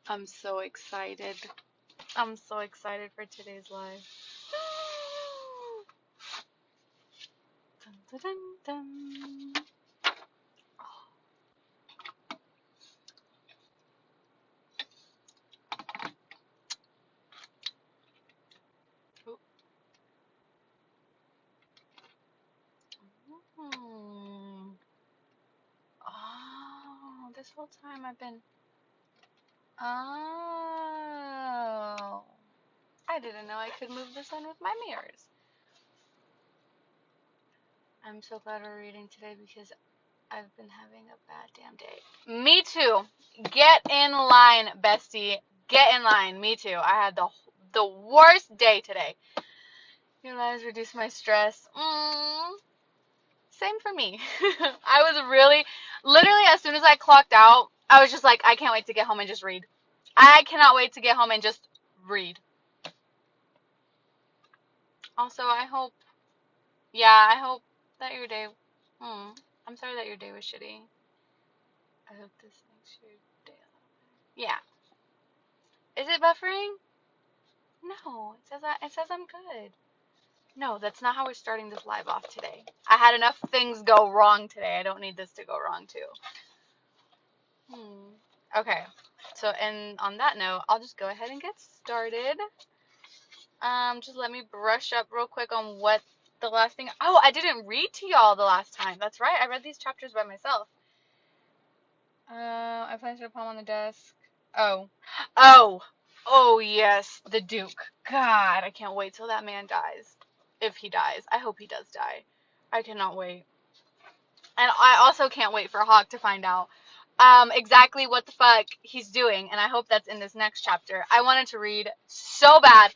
I'm so excited. I'm so excited for today's live. Dun, dun, dun, dun. Oh. Oh, this whole time I've been. Oh. I didn't know I could move the sun with my mirrors. I'm so glad we're reading today because I've been having a bad damn day. Me too. Get in line, bestie. Get in line. Me too. I had the worst day today. Your lives reduce my stress. Same for me. I was literally, as soon as I clocked out, I was just like, I can't wait to get home and just read. I cannot wait to get home and just read. Also, I hope that your day, I'm sorry that your day was shitty. I hope this makes your day a little better. Yeah. Is it buffering? No, it says I'm good. No, that's not how we're starting this live off today. I had enough things go wrong today. I don't need this to go wrong too. Okay. So, and on that note, I'll just go ahead and get started. Just let me brush up real quick on what the last thing. Oh, I didn't read to y'all the last time. That's right. I read these chapters by myself. I placed a palm on the desk. Oh, yes, the Duke. God, I can't wait till that man dies. If he dies. I hope he does die. I cannot wait. And I also can't wait for Hawk to find out exactly what the fuck he's doing. And I hope that's in this next chapter. I wanted to read so bad.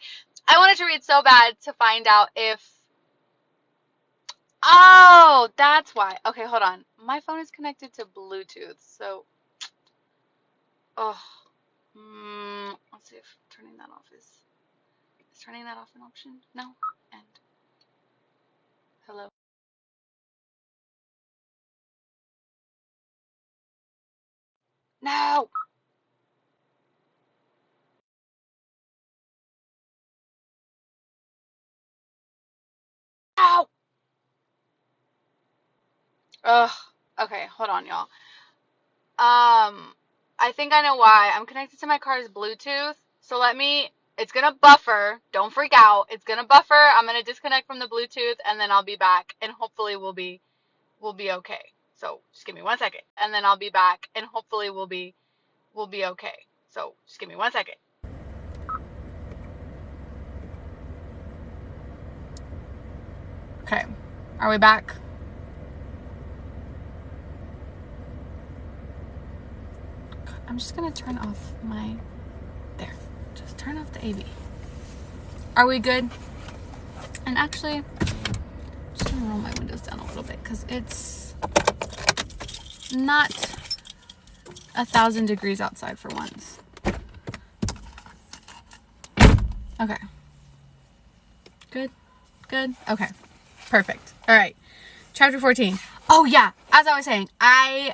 To find out if... Oh, that's why. Okay, hold on. My phone is connected to Bluetooth, so... Oh. Let's see if turning that off is turning that off an option? No? End. Hello? No! No! Ugh. Okay, hold on, y'all. I think I know why. I'm connected to my car's Bluetooth, so it's gonna buffer. Don't freak out. It's gonna buffer. I'm gonna disconnect from the Bluetooth, and then I'll be back, and hopefully we'll be okay. So just give me 1 second, and then I'll be back, and hopefully we'll be okay. So just give me 1 second. Okay, are we back? I'm just gonna turn off just turn off the AV. Are we good? And actually, I'm just gonna roll my windows down a little bit because it's not 1,000 degrees outside for once. Okay. Good. Okay. Perfect. All right. Chapter 14. Oh yeah, as I was saying, I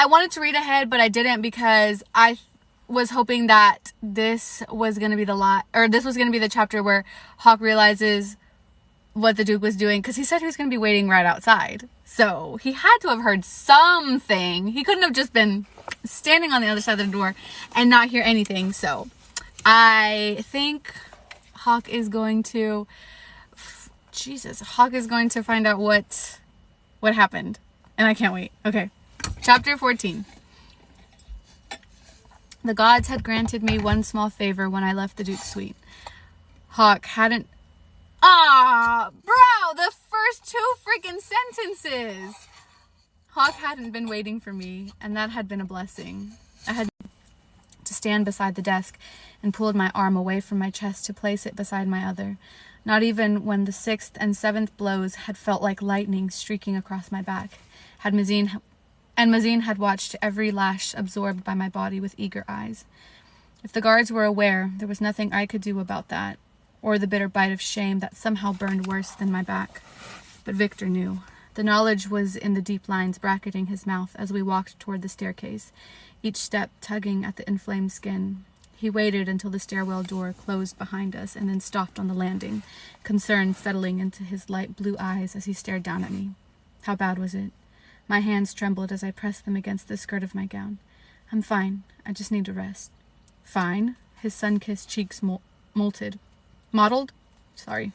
wanted to read ahead, but I didn't because I was hoping that this was going to be the chapter where Hawk realizes what the Duke was doing, because he said he was going to be waiting right outside. So he had to have heard something. He couldn't have just been standing on the other side of the door and not hear anything. So I think Hawk is going to find out what happened. And I can't wait. Okay. Chapter 14. The gods had granted me one small favor when I left the Duke's suite. Hawk hadn't... Bro, the first 2 freaking sentences! Hawk hadn't been waiting for me, and that had been a blessing. I had to stand beside the desk and pulled my arm away from my chest to place it beside my other. Not even when the 6th and 7th blows had felt like lightning streaking across my back. Mazine had watched every lash absorbed by my body with eager eyes. If the guards were aware, there was nothing I could do about that, or the bitter bite of shame that somehow burned worse than my back. But Victor knew. The knowledge was in the deep lines bracketing his mouth as we walked toward the staircase, each step tugging at the inflamed skin. He waited until the stairwell door closed behind us and then stopped on the landing, concern settling into his light blue eyes as he stared down at me. How bad was it? My hands trembled as I pressed them against the skirt of my gown. I'm fine. I just need to rest. Fine? His sun-kissed cheeks mottled? Sorry.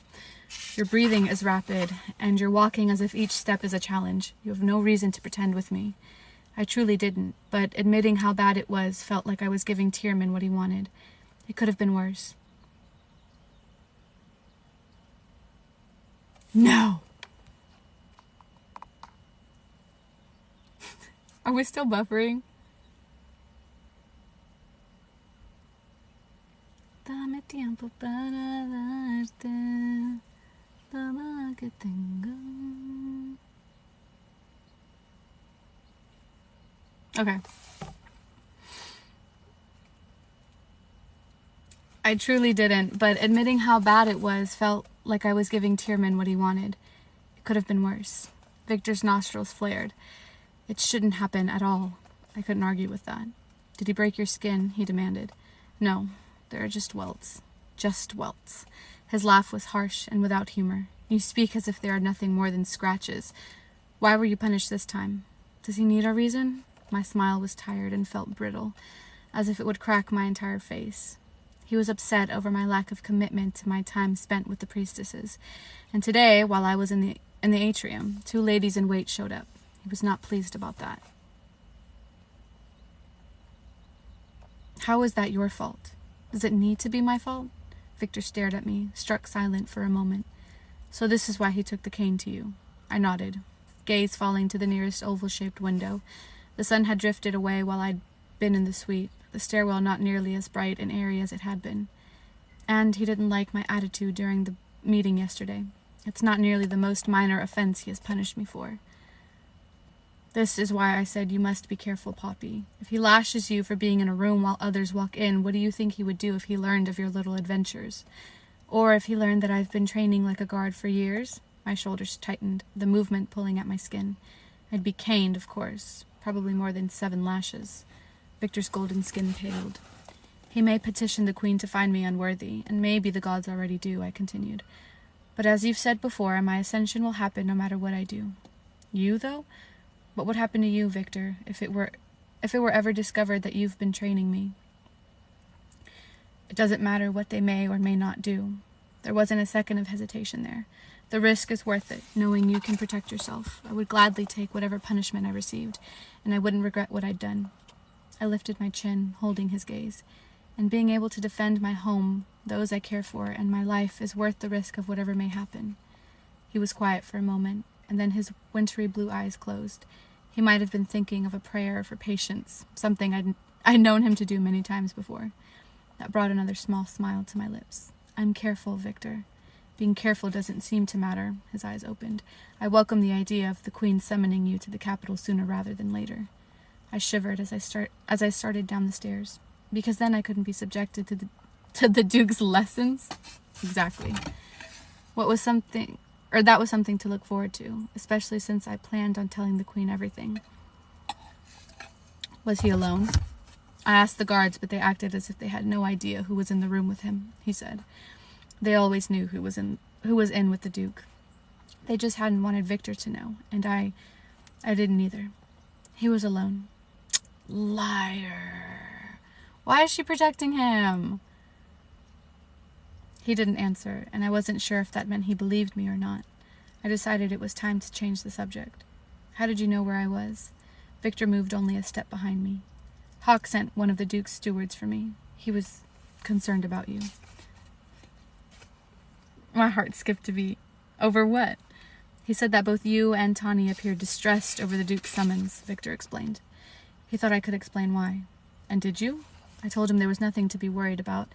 Your breathing is rapid, and you're walking as if each step is a challenge. You have no reason to pretend with me. I truly didn't, but admitting how bad it was felt like I was giving Tierman what he wanted. It could have been worse. No! Are we still buffering? Dame tiempo para darte todo lo que tengo. Okay. I truly didn't, but admitting how bad it was felt like I was giving Tierman what he wanted. It could have been worse. Victor's nostrils flared. It shouldn't happen at all. I couldn't argue with that. Did he break your skin? He demanded. No, there are just welts. Just welts. His laugh was harsh and without humor. You speak as if they are nothing more than scratches. Why were you punished this time? Does he need a reason? My smile was tired and felt brittle, as if it would crack my entire face. He was upset over my lack of commitment to my time spent with the priestesses, and today, while I was in the atrium, 2 ladies in wait showed up. He was not pleased about that. How is that your fault? Does it need to be my fault? Victor stared at me, struck silent for a moment. So this is why he took the cane to you. I nodded, gaze falling to the nearest oval-shaped window. The sun had drifted away while I'd been in the suite, the stairwell not nearly as bright and airy as it had been. And he didn't like my attitude during the meeting yesterday. It's not nearly the most minor offense he has punished me for. This is why I said you must be careful, Poppy. If he lashes you for being in a room while others walk in, what do you think he would do if he learned of your little adventures? Or if he learned that I've been training like a guard for years? My shoulders tightened, the movement pulling at my skin. I'd be caned, of course, probably more than 7 lashes. Victor's golden skin paled. He may petition the Queen to find me unworthy, and maybe the gods already do, I continued. But as you've said before, my ascension will happen no matter what I do. You, though? What would happen to you, Victor, if it were ever discovered that you've been training me? It doesn't matter what they may or may not do. There wasn't a second of hesitation there. The risk is worth it, knowing you can protect yourself. I would gladly take whatever punishment I received, and I wouldn't regret what I'd done. I lifted my chin, holding his gaze. And being able to defend my home, those I care for, and my life is worth the risk of whatever may happen. He was quiet for a moment, and then his wintry blue eyes closed. He might have been thinking of a prayer for patience, something I'd known him to do many times before. That brought another small smile to my lips. I'm careful, Victor. Being careful doesn't seem to matter. His eyes opened. I welcome the idea of the Queen summoning you to the capital sooner rather than later. I shivered as I started down the stairs, because then I couldn't be subjected to the Duke's lessons. Exactly. That was something to look forward to, especially since I planned on telling the Queen everything. Was he alone? I asked the guards, but they acted as if they had no idea who was in the room with him, he said. They always knew who was in with the Duke. They just hadn't wanted Victor to know, and I didn't either. He was alone. Liar. Why is she protecting him? He didn't answer, and I wasn't sure if that meant he believed me or not. I decided it was time to change the subject. How did you know where I was? Victor moved only a step behind me. Hawk sent one of the Duke's stewards for me. He was concerned about you. My heart skipped a beat. Over what? He said that both you and Tawny appeared distressed over the Duke's summons, Victor explained. He thought I could explain why. And did you? I told him there was nothing to be worried about,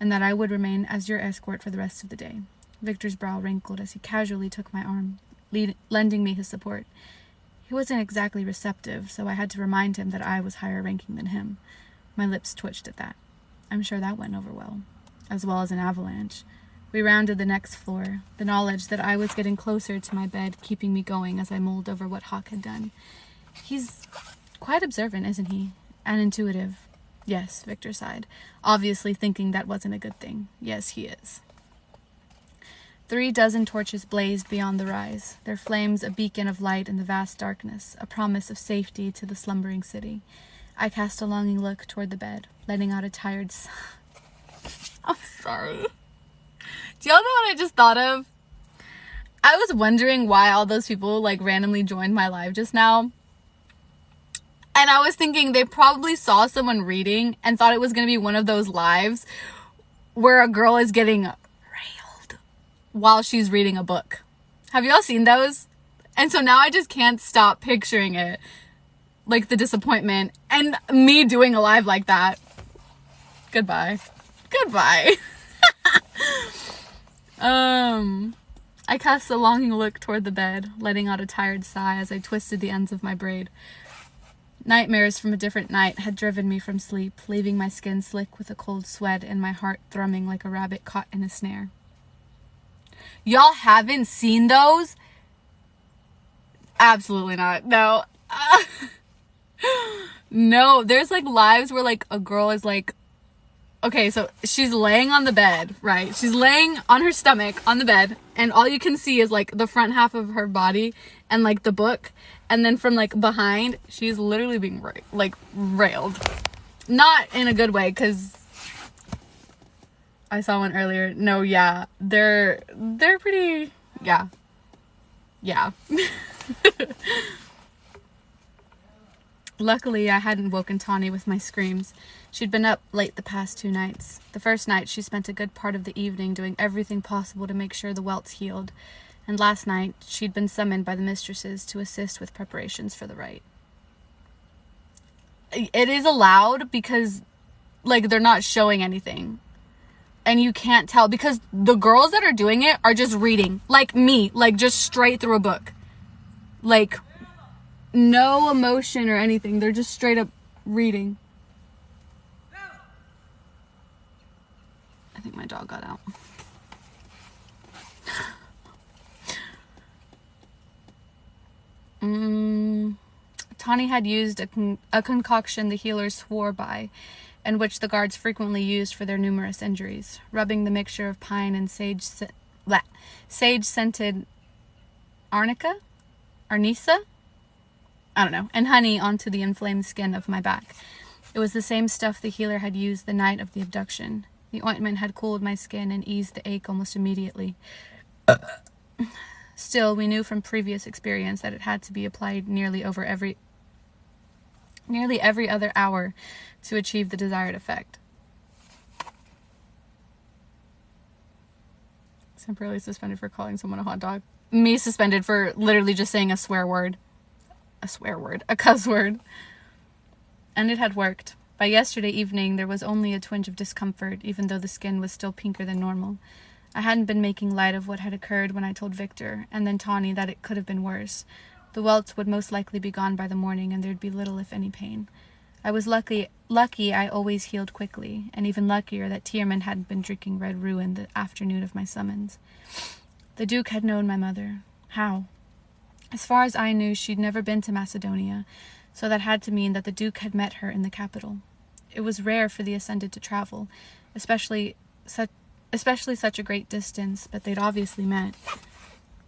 and that I would remain as your escort for the rest of the day. Victor's brow wrinkled as he casually took my arm, lending me his support. He wasn't exactly receptive, so I had to remind him that I was higher ranking than him. My lips twitched at that. I'm sure that went over well. As well as an avalanche. We rounded the next floor, the knowledge that I was getting closer to my bed keeping me going as I mulled over what Hawk had done. He's quite observant, isn't he? And intuitive. Yes, Victor sighed, obviously thinking that wasn't a good thing. Yes, he is. 3 dozen torches blazed beyond the rise, their flames a beacon of light in the vast darkness, a promise of safety to the slumbering city. I cast a longing look toward the bed, letting out a tired sigh. I'm sorry. Do y'all know what I just thought of? I was wondering why all those people like randomly joined my live just now. And I was thinking they probably saw someone reading and thought it was going to be one of those lives where a girl is getting railed while she's reading a book. Have y'all seen those? And so now I just can't stop picturing it. Like the disappointment and me doing a live like that. Goodbye. Goodbye. I cast a longing look toward the bed, letting out a tired sigh as I twisted the ends of my braid. Nightmares from a different night had driven me from sleep, leaving my skin slick with a cold sweat and my heart thrumming like a rabbit caught in a snare. Y'all haven't seen those? Absolutely not. No. No, there's like lives where like a girl is like, okay, so she's laying on the bed, right? She's laying on her stomach on the bed, and all you can see is like the front half of her body and like the book, and then from like behind, she's literally being railed. Not in a good way, because I saw one earlier. No, yeah, they're pretty, yeah. Luckily, I hadn't woken Tawny with my screams. She'd been up late the past 2 nights. The first night, she spent a good part of the evening doing everything possible to make sure the welts healed. And last night, she'd been summoned by the mistresses to assist with preparations for the rite. It is allowed because, like, they're not showing anything. And you can't tell because the girls that are doing it are just reading. Like me, like just straight through a book. Like, no emotion or anything. They're just straight up reading. I think my dog got out. Tawny had used a concoction the healers swore by, and which the guards frequently used for their numerous injuries, rubbing the mixture of pine and sage-scented arnica? I don't know, and honey onto the inflamed skin of my back. It was the same stuff the healer had used the night of the abduction. The ointment had cooled my skin and eased the ache almost immediately. Still, we knew from previous experience that it had to be applied nearly every other hour to achieve the desired effect. Temporarily suspended for calling someone a hot dog. Me suspended for literally just saying a swear word. A cuss word. And it had worked. By yesterday evening, there was only a twinge of discomfort, even though the skin was still pinker than normal. I hadn't been making light of what had occurred when I told Victor, and then Tawny, that it could have been worse. The welts would most likely be gone by the morning, and there'd be little, if any, pain. I was lucky I always healed quickly, and even luckier that Tierman hadn't been drinking red ruin the afternoon of my summons. The Duke had known my mother. How? As far as I knew, she'd never been to Macedonia, so that had to mean that the Duke had met her in the capital. It was rare for the Ascended to travel, especially such a great distance, but they'd obviously met.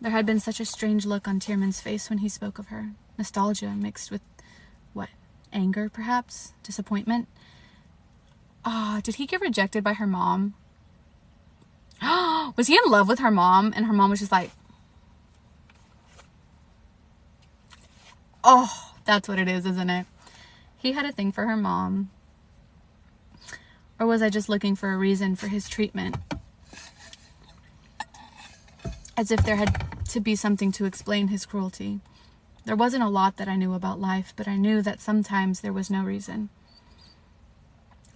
There had been such a strange look on Tierman's face when he spoke of her. Nostalgia mixed with, anger, perhaps? Disappointment? Did he get rejected by her mom? Was he in love with her mom, and her mom was just like, oh, that's what it is, isn't it? He had a thing for her mom. Or was I just looking for a reason for his treatment? As if there had to be something to explain his cruelty. There wasn't a lot that I knew about life, but I knew that sometimes there was no reason.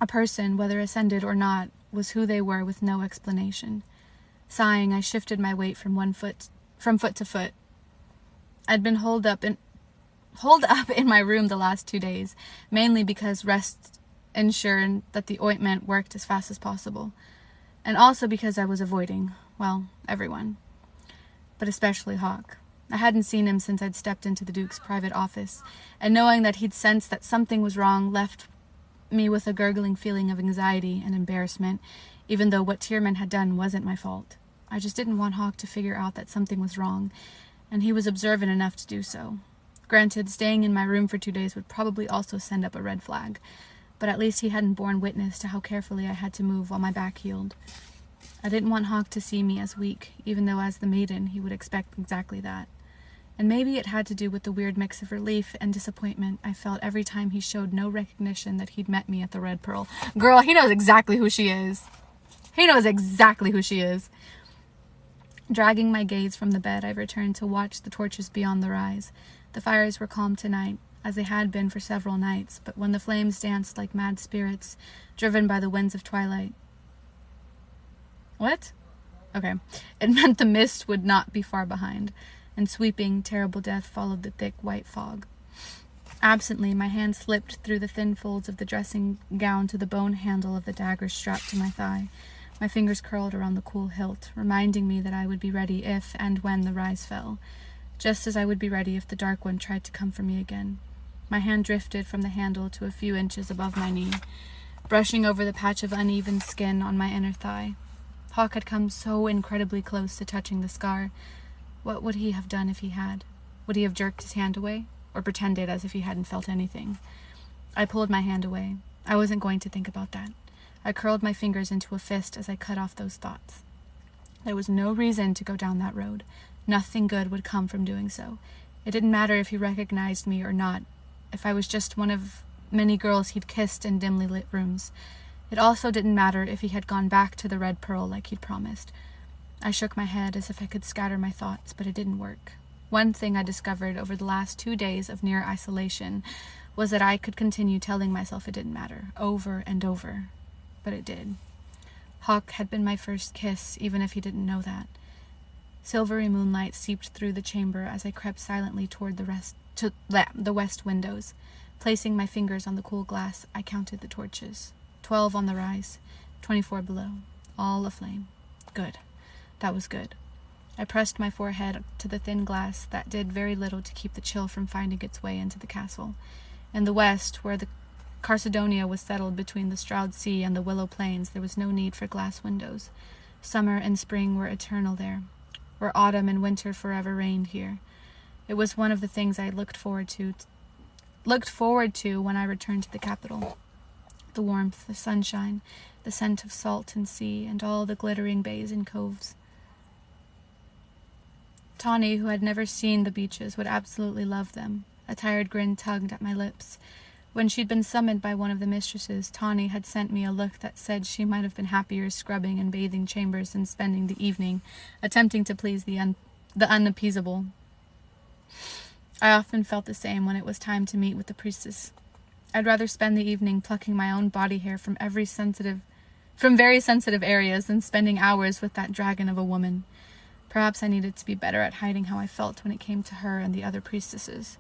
A person, whether ascended or not, was who they were with no explanation. Sighing, I shifted my weight from foot to foot. I'd been holed up in my room the last 2 days, mainly because rest ensured that the ointment worked as fast as possible. and also because I was avoiding, well, everyone, but especially Hawk. I hadn't seen him since I'd stepped into the Duke's private office, and knowing that he'd sensed that something was wrong left me with a gurgling feeling of anxiety and embarrassment, even though what Tierman had done wasn't my fault. I just didn't want Hawk to figure out that something was wrong, and he was observant enough to do so. Granted, staying in my room for 2 days would probably also send up a red flag, but at least he hadn't borne witness to how carefully I had to move while my back healed. I didn't want Hawk to see me as weak, even though as the maiden he would expect exactly that. And maybe it had to do with the weird mix of relief and disappointment I felt every time he showed no recognition that he'd met me at the Red Pearl. Girl, he knows exactly who she is. He knows exactly who she is. Dragging my gaze from the bed, I returned to watch the torches beyond the rise. The fires were calm tonight, as they had been for several nights, but when the flames danced like mad spirits, driven by the winds of twilight. What? Okay. It meant the mist would not be far behind, and sweeping, terrible death followed the thick white fog. Absently, my hand slipped through the thin folds of the dressing gown to the bone handle of the dagger strapped to my thigh. My fingers curled around the cool hilt, reminding me that I would be ready if and when the rise fell, just as I would be ready if the Dark One tried to come for me again. My hand drifted from the handle to a few inches above my knee, brushing over the patch of uneven skin on my inner thigh. Hawk had come so incredibly close to touching the scar. What would he have done if he had? Would he have jerked his hand away, or pretended as if he hadn't felt anything? I pulled my hand away. I wasn't going to think about that. I curled my fingers into a fist as I cut off those thoughts. There was no reason to go down that road. Nothing good would come from doing so. It didn't matter if he recognized me or not, if I was just one of many girls he'd kissed in dimly lit rooms. It also didn't matter if he had gone back to the Red Pearl like he'd promised. I shook my head as if I could scatter my thoughts, but it didn't work. One thing I discovered over the last 2 days of near isolation was that I could continue telling myself it didn't matter, over and over. But it did. Hawk had been my first kiss, even if he didn't know that. Silvery moonlight seeped through the chamber as I crept silently toward the west windows. Placing my fingers on the cool glass, I counted the torches. 12 on the rise, 24 below, all aflame. Good. That was good. I pressed my forehead to the thin glass that did very little to keep the chill from finding its way into the castle. In the west, where the Carcedonia was settled between the Stroud Sea and the Willow Plains, there was no need for glass windows. Summer and spring were eternal there, where autumn and winter forever reigned here. It was one of the things I looked forward to when I returned to the capital. The warmth, the sunshine, the scent of salt and sea, and all the glittering bays and coves. Tawny, who had never seen the beaches, would absolutely love them. A tired grin tugged at my lips. When she'd been summoned by one of the mistresses, Tawny had sent me a look that said she might have been happier scrubbing and bathing chambers than spending the evening attempting to please the unappeasable. I often felt the same when it was time to meet with the priestess. I'd rather spend the evening plucking my own body hair from very sensitive areas than spending hours with that dragon of a woman. Perhaps I needed to be better at hiding how I felt when it came to her and the other priestesses.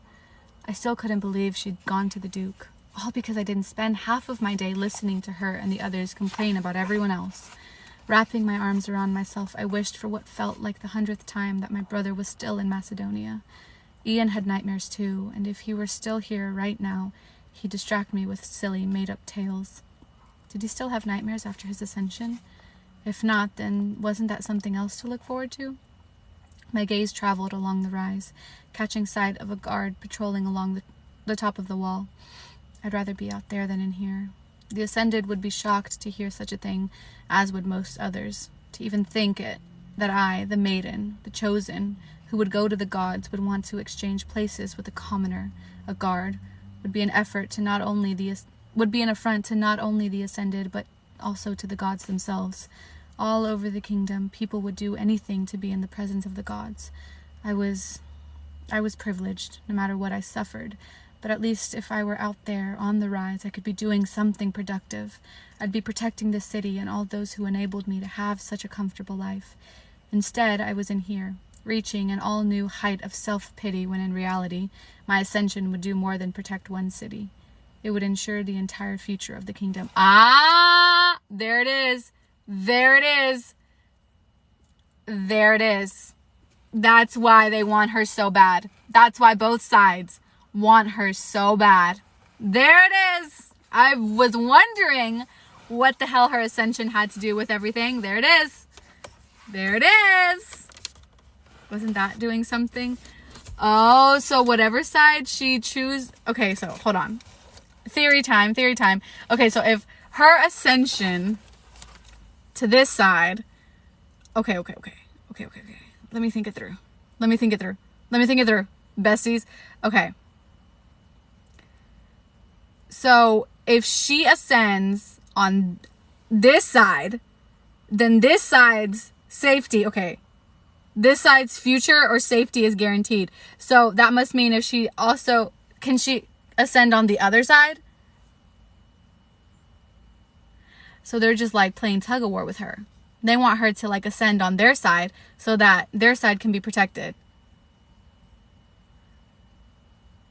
I still couldn't believe she'd gone to the Duke, all because I didn't spend half of my day listening to her and the others complain about everyone else. Wrapping my arms around myself, I wished for what felt like the 100th time that my brother was still in Macedonia. Ian had nightmares too, and if he were still here right now, he'd distract me with silly, made-up tales. Did he still have nightmares after his ascension? If not, then wasn't that something else to look forward to? My gaze traveled along the rise, catching sight of a guard patrolling along the top of the wall. I'd rather be out there than in here. The Ascended would be shocked to hear such a thing, as would most others. To even think it, that I, the maiden, the chosen, who would go to the gods, would want to exchange places with a commoner, a guard, would be an affront to not only the Ascended, but also to the gods themselves. All over the kingdom, people would do anything to be in the presence of the gods. I was privileged, no matter what I suffered, but at least if I were out there, on the rise, I could be doing something productive. I'd be protecting the city and all those who enabled me to have such a comfortable life. Instead, I was in here, reaching an all-new height of self-pity when in reality, my ascension would do more than protect one city. It would ensure the entire future of the kingdom. Ah! There it is! There it is. There it is. That's why they want her so bad. That's why both sides want her so bad. There it is. I was wondering what the hell her ascension had to do with everything. There it is. There it is. Wasn't that doing something? Oh, so whatever side she chooses. Okay, so hold on. Theory time. Okay, so if her ascension to this side. Okay. Let me think it through. Besties. Okay. So if she ascends on this side, then this side's safety. Okay. This side's future or safety is guaranteed. So that must mean if she also, can she ascend on the other side? So they're just like playing tug of war with her. They want her to like ascend on their side so that their side can be protected.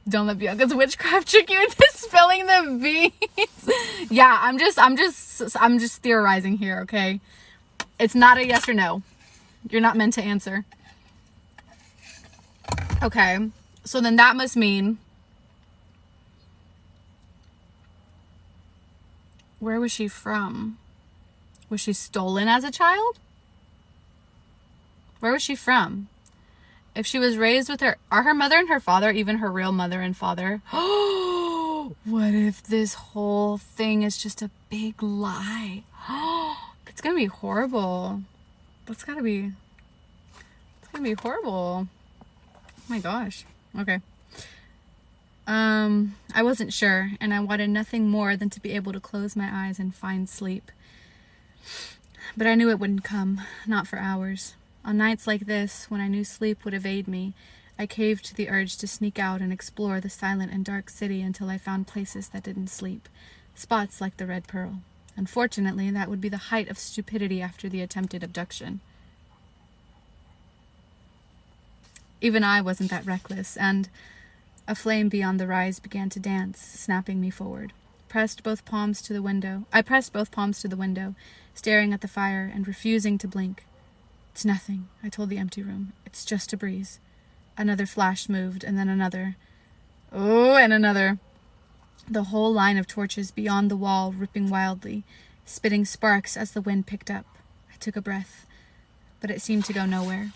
Don't let Bianca's witchcraft trick you into spilling the beans. Yeah, I'm just theorizing here, okay? It's not a yes or no. You're not meant to answer. Okay, so then that must mean, where was she from? Was she stolen as a child? Where was she from? If she was raised with her, are her mother and her father even her real mother and father? What if this whole thing is just a big lie? It's gonna be horrible. It's gonna be horrible. Oh my gosh. Okay. I wasn't sure, and I wanted nothing more than to be able to close my eyes and find sleep. But I knew it wouldn't come, not for hours. On nights like this, when I knew sleep would evade me, I caved to the urge to sneak out and explore the silent and dark city until I found places that didn't sleep, spots like the Red Pearl. Unfortunately, that would be the height of stupidity after the attempted abduction. Even I wasn't that reckless, and a flame beyond the rise began to dance, snapping me forward. I pressed both palms to the window, staring at the fire and refusing to blink. It's nothing, I told the empty room. It's just a breeze. Another flash moved, and then another. Oh, and another. The whole line of torches beyond the wall ripping wildly, spitting sparks as the wind picked up. I took a breath, but it seemed to go nowhere.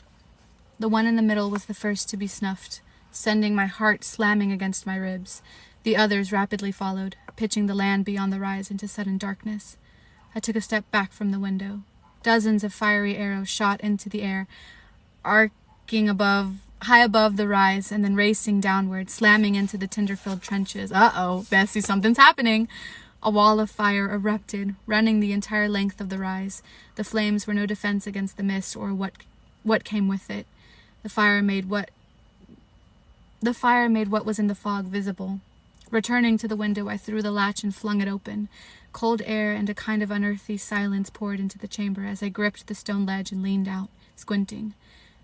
The one in the middle was the first to be snuffed, sending my heart slamming against my ribs. The others rapidly followed, pitching the land beyond the rise into sudden darkness. I took a step back from the window. Dozens of fiery arrows shot into the air, arcing high above the rise, and then racing downward, slamming into the tinder-filled trenches. Uh-oh, Bessie, something's happening. A wall of fire erupted, running the entire length of the rise. The flames were no defense against the mist or what came with it. The fire made what was in the fog visible. Returning to the window, I threw the latch and flung it open. Cold air and a kind of unearthly silence poured into the chamber as I gripped the stone ledge and leaned out, squinting.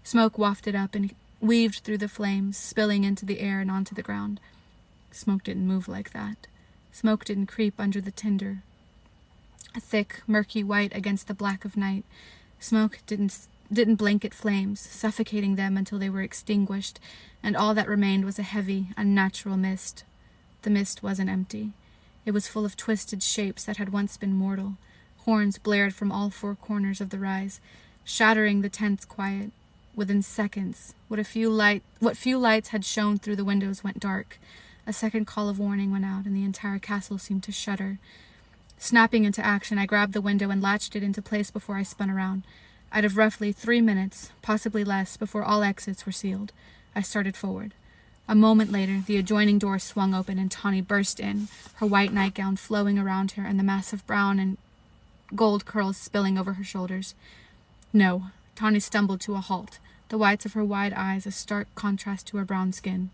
Smoke wafted up and weaved through the flames, spilling into the air and onto the ground. Smoke didn't move like that. Smoke didn't creep under the tinder, a thick, murky white against the black of night. Smoke didn't blanket flames, suffocating them until they were extinguished, and all that remained was a heavy, unnatural mist. The mist wasn't empty. It was full of twisted shapes that had once been mortal. Horns blared from all four corners of the rise, shattering the tense quiet. Within seconds, what few lights had shone through the windows went dark. A second call of warning went out, and the entire castle seemed to shudder. Snapping into action, I grabbed the window and latched it into place before I spun around. I'd have roughly 3 minutes, possibly less, before all exits were sealed. I started forward. A moment later, the adjoining door swung open and Tawny burst in, her white nightgown flowing around her and the massive brown and gold curls spilling over her shoulders. No, Tawny stumbled to a halt, the whites of her wide eyes a stark contrast to her brown skin.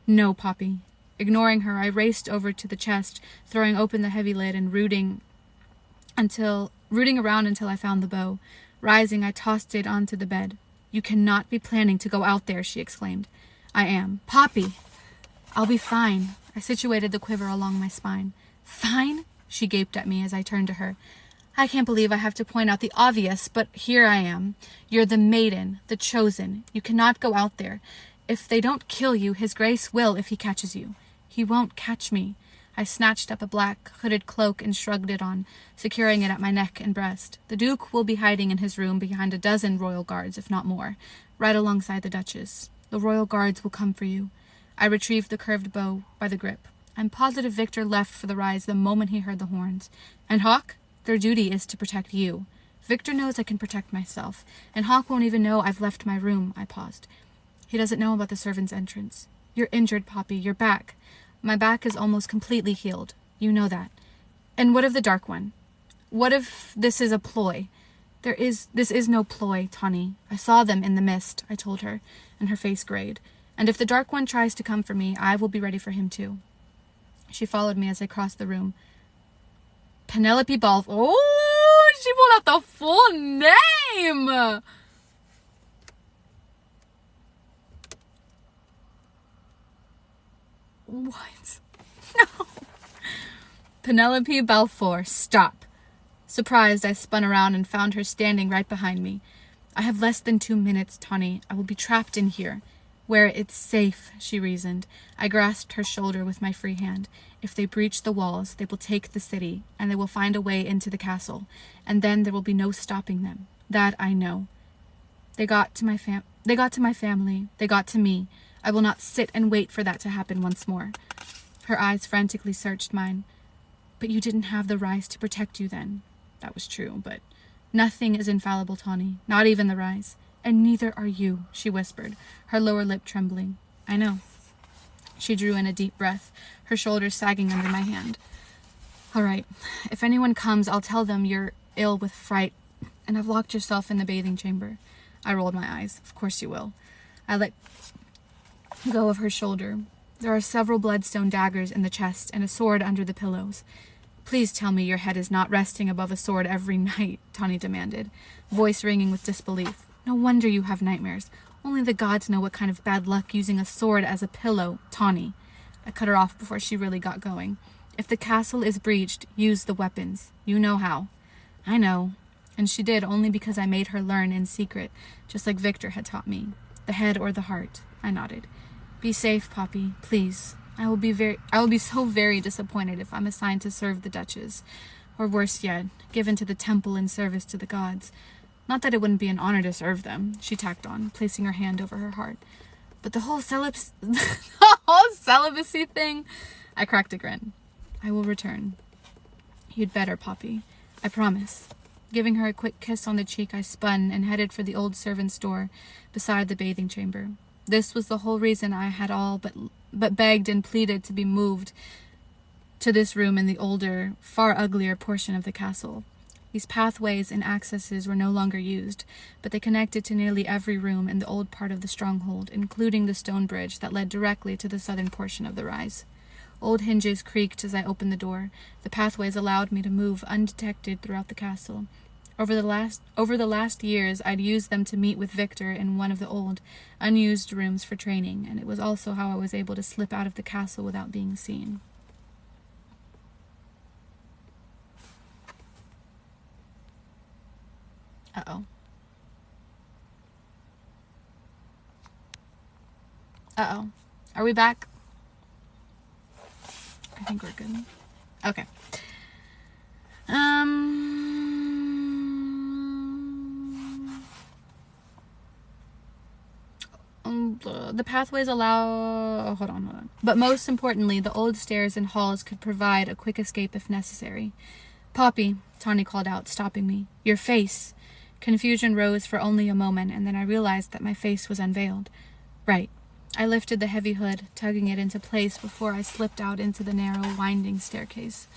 No, Poppy. Ignoring her, I raced over to the chest, throwing open the heavy lid and rooting around until I found the bow. Rising, I tossed it onto the bed. You cannot be planning to go out there, she exclaimed. I am. Poppy! I'll be fine. I situated the quiver along my spine. Fine? She gaped at me as I turned to her. I can't believe I have to point out the obvious, but here I am. You're the maiden, the chosen. You cannot go out there. If they don't kill you, his grace will if he catches you. He won't catch me. I snatched up a black, hooded cloak and shrugged it on, securing it at my neck and breast. The Duke will be hiding in his room behind a dozen royal guards, if not more, right alongside the Duchess. The royal guards will come for you. I retrieved the curved bow by the grip. I'm positive Victor left for the rise the moment he heard the horns. And Hawk? Their duty is to protect you. Victor knows I can protect myself, and Hawk won't even know I've left my room. I paused. He doesn't know about the servants' entrance. You're injured, Poppy. You're back. My back is almost completely healed. You know that. And what of the Dark One? What if this is a ploy? This is no ploy, Tawny. I saw them in the mist, I told her, and her face grayed. And if the Dark One tries to come for me, I will be ready for him too. She followed me as I crossed the room. Penelope Ball. Oh, she pulled out the full name! What? No. Penelope Balfour, stop. Surprised, I spun around and found her standing right behind me. I have less than 2 minutes, Tawny. I will be trapped in here. Where it's safe, she reasoned. I grasped her shoulder with my free hand. If they breach the walls, they will take the city, and they will find a way into the castle, and then there will be no stopping them. That I know. They got to my family. They got to me. I will not sit and wait for that to happen once more. Her eyes frantically searched mine. But you didn't have the rise to protect you then. That was true, but nothing is infallible, Tawny. Not even the rise. And neither are you, she whispered, her lower lip trembling. I know. She drew in a deep breath, her shoulders sagging under my hand. All right. If anyone comes, I'll tell them you're ill with fright and have locked yourself in the bathing chamber. I rolled my eyes. Of course you will. I let go of her shoulder. There are several bloodstone daggers in the chest and a sword under the pillows. Please tell me your head is not resting above a sword every night, Tawny demanded, voice ringing with disbelief. No wonder you have nightmares. Only the gods know what kind of bad luck using a sword as a pillow, Tawny. I cut her off before she really got going. If the castle is breached, use the weapons. You know how. I know. And she did only because I made her learn in secret, just like Victor had taught me. The head or the heart. I nodded. Be safe, Poppy, please. I will be so very disappointed if I'm assigned to serve the Duchess, or worse yet, given to the temple in service to the gods. Not that it wouldn't be an honor to serve them, she tacked on, placing her hand over her heart. But the whole celibacy thing? I cracked a grin. I will return. You'd better, Poppy. I promise. Giving her a quick kiss on the cheek, I spun and headed for the old servant's door beside the bathing chamber. This was the whole reason I had all but begged and pleaded to be moved to this room in the older, far uglier portion of the castle. These pathways and accesses were no longer used, but they connected to nearly every room in the old part of the stronghold, including the stone bridge that led directly to the southern portion of the rise. Old hinges creaked as I opened the door. The pathways allowed me to move undetected throughout the castle. Over the last years, I'd used them to meet with Victor in one of the old, unused rooms for training, and it was also how I was able to slip out of the castle without being seen. Uh-oh. Uh-oh. Are we back? I think we're good. Okay. The pathways allow... hold on. But most importantly, the old stairs and halls could provide a quick escape if necessary. Poppy, Tawny called out, stopping me. Your face. Confusion rose for only a moment, and then I realized that my face was unveiled. Right. I lifted the heavy hood, tugging it into place before I slipped out into the narrow, winding staircase.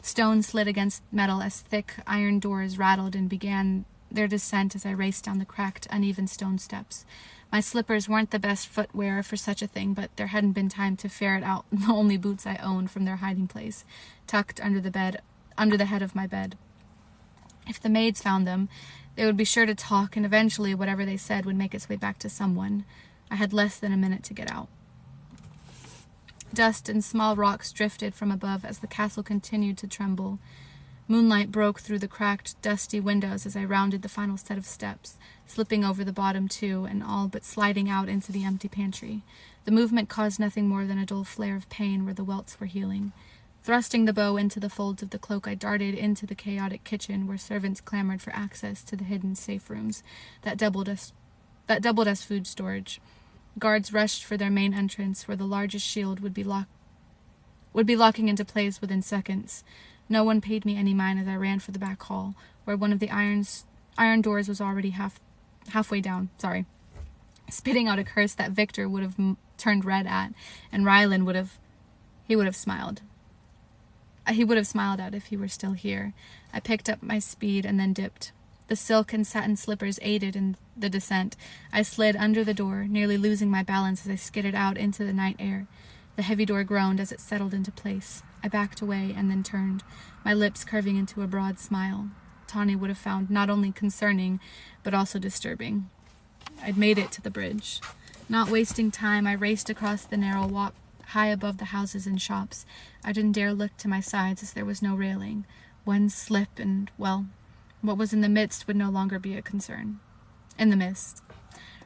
Stone slid against metal as thick iron doors rattled and began their descent as I raced down the cracked, uneven stone steps. My slippers weren't the best footwear for such a thing, but there hadn't been time to ferret out the only boots I owned from their hiding place, tucked under the head of my bed. If the maids found them, they would be sure to talk, and eventually whatever they said would make its way back to someone. I had less than a minute to get out. Dust and small rocks drifted from above as the castle continued to tremble. Moonlight broke through the cracked, dusty windows as I rounded the final set of steps, slipping over the bottom two and all but sliding out into the empty pantry. The movement caused nothing more than a dull flare of pain where the welts were healing. Thrusting the bow into the folds of the cloak, I darted into the chaotic kitchen where servants clamored for access to the hidden safe rooms that doubled as food storage. Guards rushed for their main entrance, where the largest shield would be locking into place within seconds. No one paid me any mind as I ran for the back hall, where one of the iron doors was already halfway down. Spitting out a curse that Victor would have turned red at, and Rylan would have smiled. He would have smiled at if he were still here. I picked up my speed and then dipped. The silk and satin slippers aided in the descent. I slid under the door, nearly losing my balance as I skidded out into the night air. The heavy door groaned as it settled into place. I backed away and then turned, my lips curving into a broad smile. Tawny would have found not only concerning, but also disturbing. I'd made it to the bridge. Not wasting time, I raced across the narrow walk high above the houses and shops. I didn't dare look to my sides as there was no railing. One slip and, well, what was in the midst would no longer be a concern. In the mist.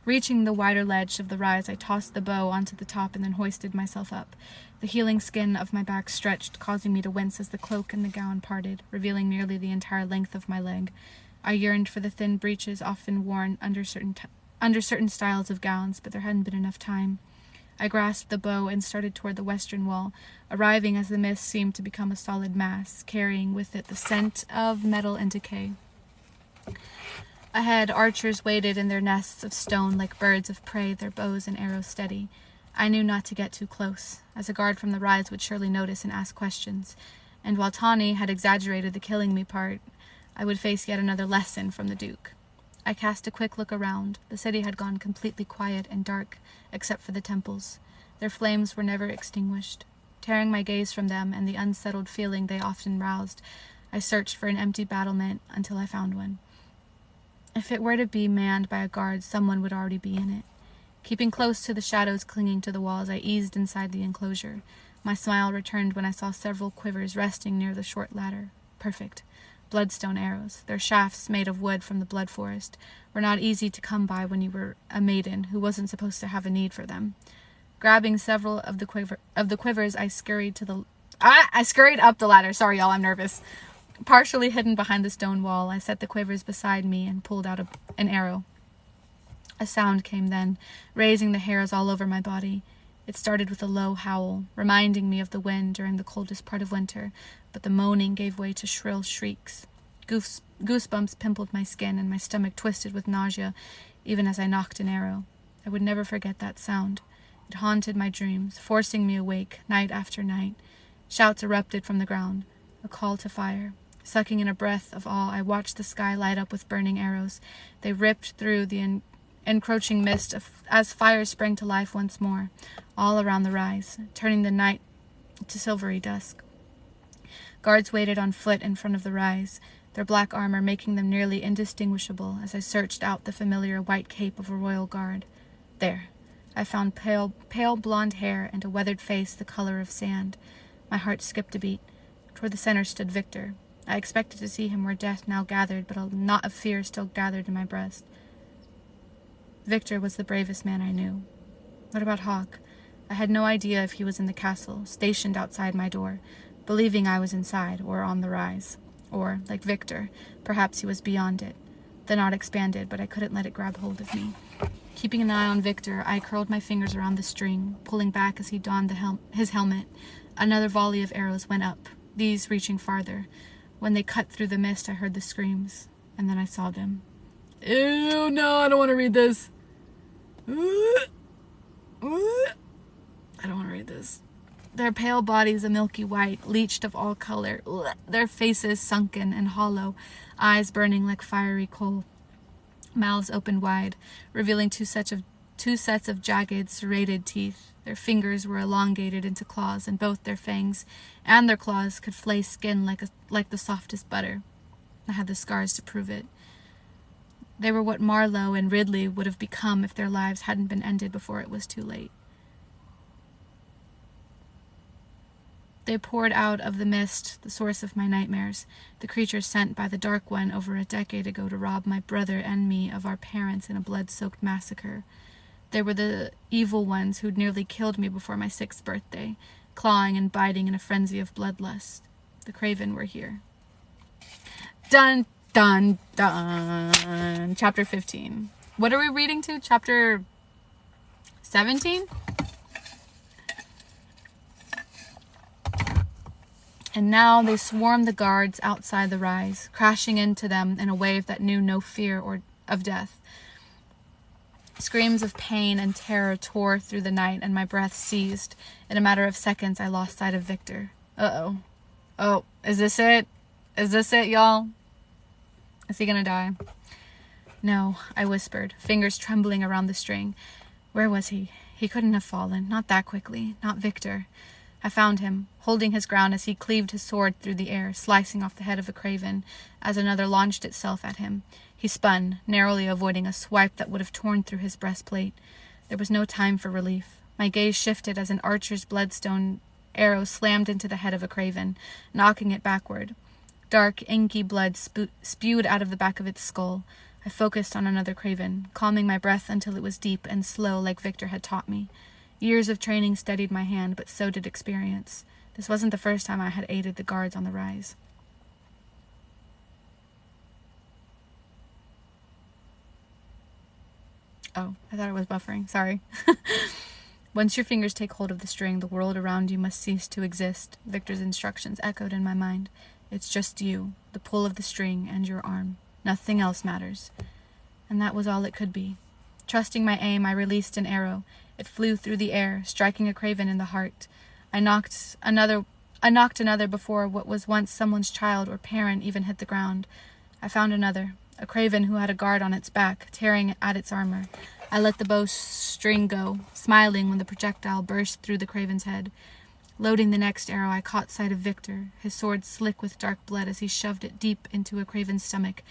Reaching the wider ledge of the rise, I tossed the bow onto the top and then hoisted myself up. The healing skin of my back stretched, causing me to wince as the cloak and the gown parted, revealing nearly the entire length of my leg. I yearned for the thin breeches often worn under certain styles of gowns, but there hadn't been enough time. I grasped the bow and started toward the western wall, arriving as the mist seemed to become a solid mass, carrying with it the scent of metal and decay. Ahead, archers waited in their nests of stone like birds of prey, their bows and arrows steady. I knew not to get too close, as a guard from the rise would surely notice and ask questions, and while Tawny had exaggerated the killing me part, I would face yet another lesson from the Duke. I cast a quick look around. The city had gone completely quiet and dark, except for the temples. Their flames were never extinguished. Tearing my gaze from them and the unsettled feeling they often roused, I searched for an empty battlement until I found one. If it were to be manned by a guard, someone would already be in it. Keeping close to the shadows clinging to the walls, I eased inside the enclosure. My smile returned when I saw several quivers resting near the short ladder. Perfect. Bloodstone arrows, their shafts made of wood from the blood forest, were not easy to come by when you were a maiden who wasn't supposed to have a need for them. Grabbing several of the quivers, I scurried up the ladder. Sorry, y'all, I'm nervous. Partially hidden behind the stone wall, I set the quivers beside me and pulled out an arrow. A sound came then, raising the hairs all over my body. It started with a low howl, reminding me of the wind during the coldest part of winter, but the moaning gave way to shrill shrieks. Goosebumps pimpled my skin, and my stomach twisted with nausea, even as I nocked an arrow. I would never forget that sound. It haunted my dreams, forcing me awake night after night. Shouts erupted from the ground, a call to fire. Sucking in a breath of awe, I watched the sky light up with burning arrows. They ripped through the encroaching mist as fire sprang to life once more, all around the rise, turning the night to silvery dusk. Guards waited on foot in front of the rise, their black armor making them nearly indistinguishable as I searched out the familiar white cape of a royal guard. There, I found pale blonde hair and a weathered face the color of sand. My heart skipped a beat. Toward the center stood Victor. I expected to see him where death now gathered, but a knot of fear still gathered in my breast. Victor was the bravest man I knew. What about Hawk? I had no idea if he was in the castle, stationed outside my door, believing I was inside or on the rise. Or, like Victor, perhaps he was beyond it. The knot expanded, but I couldn't let it grab hold of me. Keeping an eye on Victor, I curled my fingers around the string, pulling back as he donned his helmet. Another volley of arrows went up, these reaching farther. When they cut through the mist, I heard the screams, and then I saw them. Ew, no, I don't want to read this. I don't want to read this. Their pale bodies a milky white, leached of all color. Their faces sunken and hollow, eyes burning like fiery coal. Mouths opened wide, revealing two sets of jagged, serrated teeth. Their fingers were elongated into claws, and both their fangs and their claws could flay skin like the softest butter. I had the scars to prove it. They were what Marlowe and Ridley would have become if their lives hadn't been ended before it was too late. They poured out of the mist, the source of my nightmares, the creatures sent by the Dark One over a decade ago to rob my brother and me of our parents in a blood-soaked massacre. They were the evil ones who'd nearly killed me before my 6th birthday, clawing and biting in a frenzy of bloodlust. The Craven were here. Dun, dun, dun. Chapter 15. What are we reading to? Chapter 17? And now they swarmed the guards outside the rise, crashing into them in a wave that knew no fear or of death. Screams of pain and terror tore through the night, and my breath seized. In a matter of seconds, I lost sight of Victor. Uh-oh. Oh, is this it? Is this it, y'all? Is he gonna die? No, I whispered, fingers trembling around the string. Where was he? He couldn't have fallen. Not that quickly. Not Victor. I found him, holding his ground as he cleaved his sword through the air, slicing off the head of a Craven, as another launched itself at him. He spun, narrowly avoiding a swipe that would have torn through his breastplate. There was no time for relief. My gaze shifted as an archer's bloodstone arrow slammed into the head of a Craven, knocking it backward. Dark, inky blood spewed out of the back of its skull. I focused on another Craven, calming my breath until it was deep and slow like Victor had taught me. Years of training steadied my hand, but so did experience. This wasn't the first time I had aided the guards on the rise. Oh, I thought it was buffering. Sorry. Once your fingers take hold of the string, the world around you must cease to exist. Victor's instructions echoed in my mind. It's just you, the pull of the string, and your arm. Nothing else matters. And that was all it could be. Trusting my aim, I released an arrow. It flew through the air, striking a Craven in the heart. I knocked another before what was once someone's child or parent even hit the ground. I found another, a Craven who had a guard on its back, tearing at its armor. I let the bowstring go, smiling when the projectile burst through the Craven's head. Loading the next arrow, I caught sight of Victor, his sword slick with dark blood as he shoved it deep into a Craven's stomach,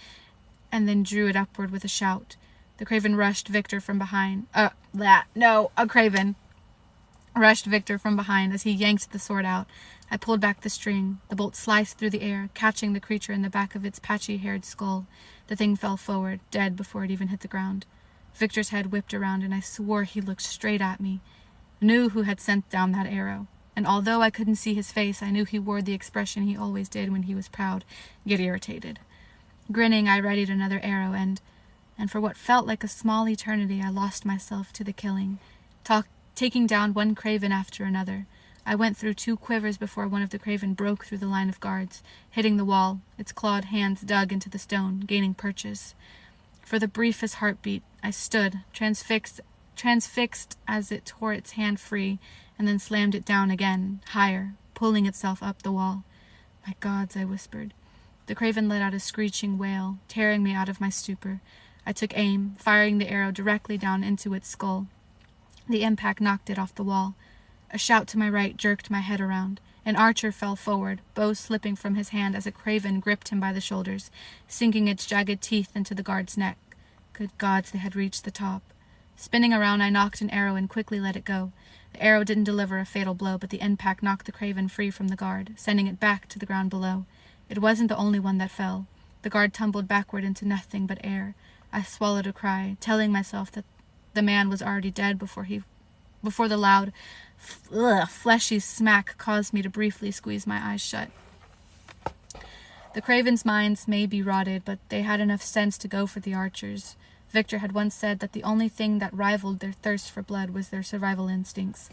and then drew it upward with a shout. The Craven rushed Victor from behind. A Craven rushed Victor from behind as he yanked the sword out. I pulled back the string. The bolt sliced through the air, catching the creature in the back of its patchy-haired skull. The thing fell forward, dead before it even hit the ground. Victor's head whipped around, and I swore he looked straight at me. I knew who had sent down that arrow. And although I couldn't see his face, I knew he wore the expression he always did when he was proud, yet irritated. Grinning, I readied another arrow, and for what felt like a small eternity, I lost myself to the killing, taking down one Craven after another. I went through 2 quivers before one of the Craven broke through the line of guards, hitting the wall, its clawed hands dug into the stone, gaining purchase. For the briefest heartbeat, I stood, transfixed as it tore its hand free, and then slammed it down again, higher, pulling itself up the wall. My gods, I whispered. The Craven let out a screeching wail, tearing me out of my stupor. I took aim, firing the arrow directly down into its skull. The impact knocked it off the wall. A shout to my right jerked my head around. An archer fell forward, bow slipping from his hand as a Craven gripped him by the shoulders, sinking its jagged teeth into the guard's neck. Good gods, they had reached the top. Spinning around, I knocked an arrow and quickly let it go. The arrow didn't deliver a fatal blow, but the impact knocked the Craven free from the guard, sending it back to the ground below. It wasn't the only one that fell. The guard tumbled backward into nothing but air. I swallowed a cry, telling myself that the man was already dead before the loud, fleshy smack caused me to briefly squeeze my eyes shut. The Craven's minds may be rotted, but they had enough sense to go for the archers. Victor had once said that the only thing that rivaled their thirst for blood was their survival instincts.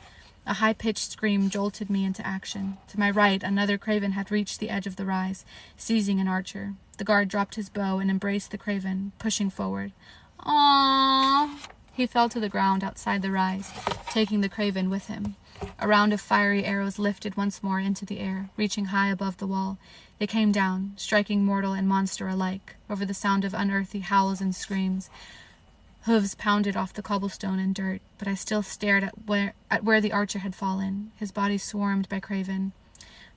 A high-pitched scream jolted me into action. To my right, another Craven had reached the edge of the rise, seizing an archer. The guard dropped his bow and embraced the Craven, pushing forward. Aww! He fell to the ground outside the rise, taking the Craven with him. A round of fiery arrows lifted once more into the air, reaching high above the wall. They came down, striking mortal and monster alike, over the sound of unearthly howls and screams. Hooves pounded off the cobblestone and dirt, but I still stared at where the archer had fallen, his body swarmed by Craven.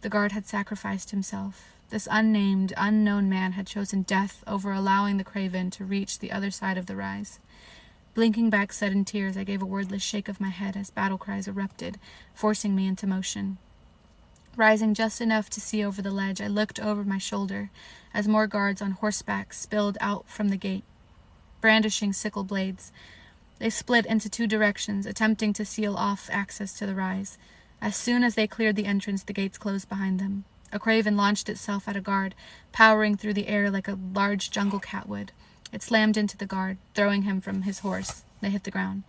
The guard had sacrificed himself. This unnamed, unknown man had chosen death over allowing the Craven to reach the other side of the rise. Blinking back sudden tears, I gave a wordless shake of my head as battle cries erupted, forcing me into motion. Rising just enough to see over the ledge, I looked over my shoulder as more guards on horseback spilled out from the gate, brandishing sickle blades. They split into two directions, attempting to seal off access to the rise. As soon as they cleared the entrance, the gates closed behind them. A craven launched itself at a guard, powering through the air like a large jungle cat would. It slammed into the guard, throwing him from his horse. They hit the ground.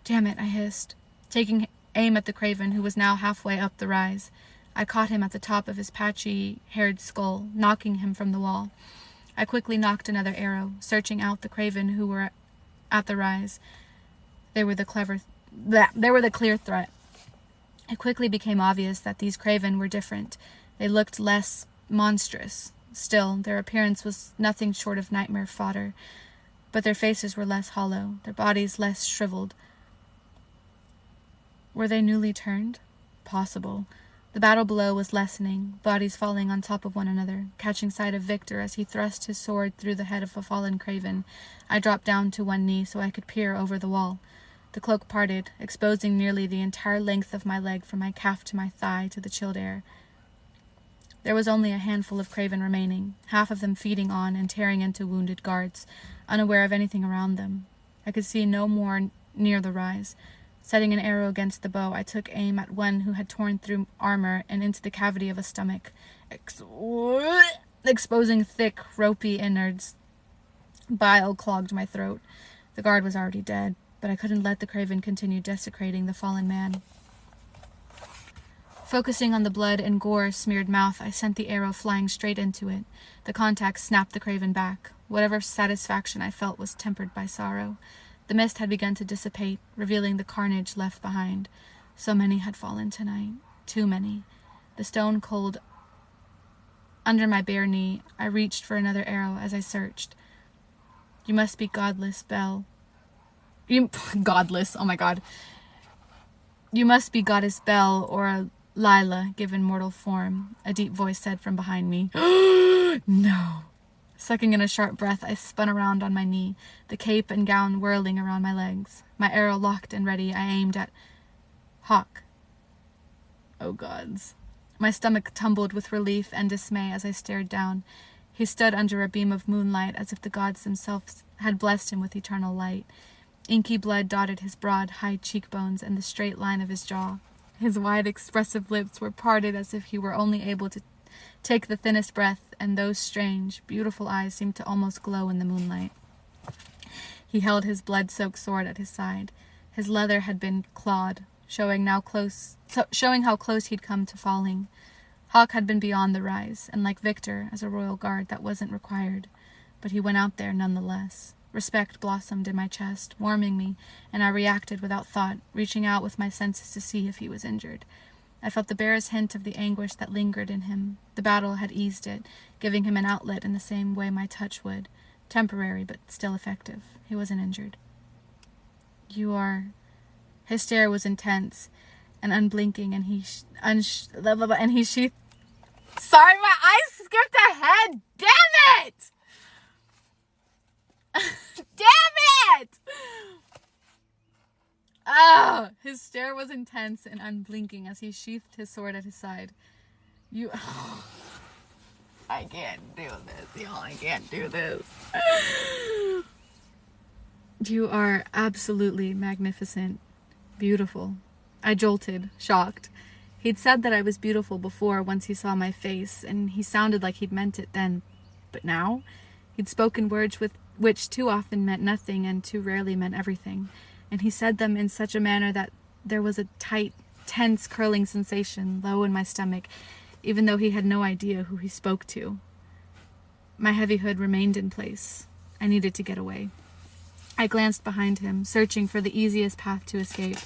"Damn it," I hissed, taking aim at the craven, who was now halfway up the rise. I caught him at the top of his patchy-haired skull, knocking him from the wall. I quickly nocked another arrow, searching out the craven who were at the rise. They were the clear threat. It quickly became obvious that these craven were different. They looked less monstrous. Still, their appearance was nothing short of nightmare fodder, but their faces were less hollow, their bodies less shriveled. Were they newly turned? Possible. The battle below was lessening, bodies falling on top of one another. Catching sight of Victor as he thrust his sword through the head of a fallen craven, I dropped down to one knee so I could peer over the wall. The cloak parted, exposing nearly the entire length of my leg from my calf to my thigh to the chilled air. There was only a handful of craven remaining, half of them feeding on and tearing into wounded guards, unaware of anything around them. I could see no more near the rise. Setting an arrow against the bow, I took aim at one who had torn through armor and into the cavity of a stomach, exposing thick, ropey innards. Bile clogged my throat. The guard was already dead, but I couldn't let the craven continue desecrating the fallen man. Focusing on the blood and gore-smeared mouth, I sent the arrow flying straight into it. The contact snapped the craven back. Whatever satisfaction I felt was tempered by sorrow. The mist had begun to dissipate, revealing the carnage left behind. So many had fallen tonight. Too many. The stone cold under my bare knee, I reached for another arrow as I searched. "You must be godless, Belle." Godless, oh my god. "You must be goddess Belle or a Lila given mortal form," a deep voice said from behind me. No. Sucking in a sharp breath, I spun around on my knee, the cape and gown whirling around my legs. My arrow locked and ready, I aimed at Hawk. Oh gods. My stomach tumbled with relief and dismay as I stared down. He stood under a beam of moonlight as if the gods themselves had blessed him with eternal light. Inky blood dotted his broad, high cheekbones and the straight line of his jaw. His wide, expressive lips were parted as if he were only able to take the thinnest breath, and those strange, beautiful eyes seemed to almost glow in the moonlight. He held his blood-soaked sword at his side. His leather had been clawed, showing how close he'd come to falling. Hawk had been beyond the rise, and like Victor, as a royal guard, that wasn't required. But he went out there nonetheless. Respect blossomed in my chest, warming me, and I reacted without thought, reaching out with my senses to see if he was injured. I felt the barest hint of the anguish that lingered in him. The battle had eased it, giving him an outlet in the same way my touch would. Temporary, but still effective. He wasn't injured. "You are..." His stare was intense and unblinking, and he sheathed... Sorry, my eyes skipped ahead! Damn it! Damn it! Oh, his stare was intense and unblinking as he sheathed his sword at his side. I can't do this, y'all. I can't do this. "You are absolutely magnificent. Beautiful." I jolted, shocked. He'd said that I was beautiful before once he saw my face, and he sounded like he'd meant it then. But now? He'd spoken words which too often meant nothing and too rarely meant everything. And he said them in such a manner that there was a tight, tense, curling sensation low in my stomach, even though he had no idea who he spoke to. My heavy hood remained in place. I needed to get away. I glanced behind him, searching for the easiest path to escape.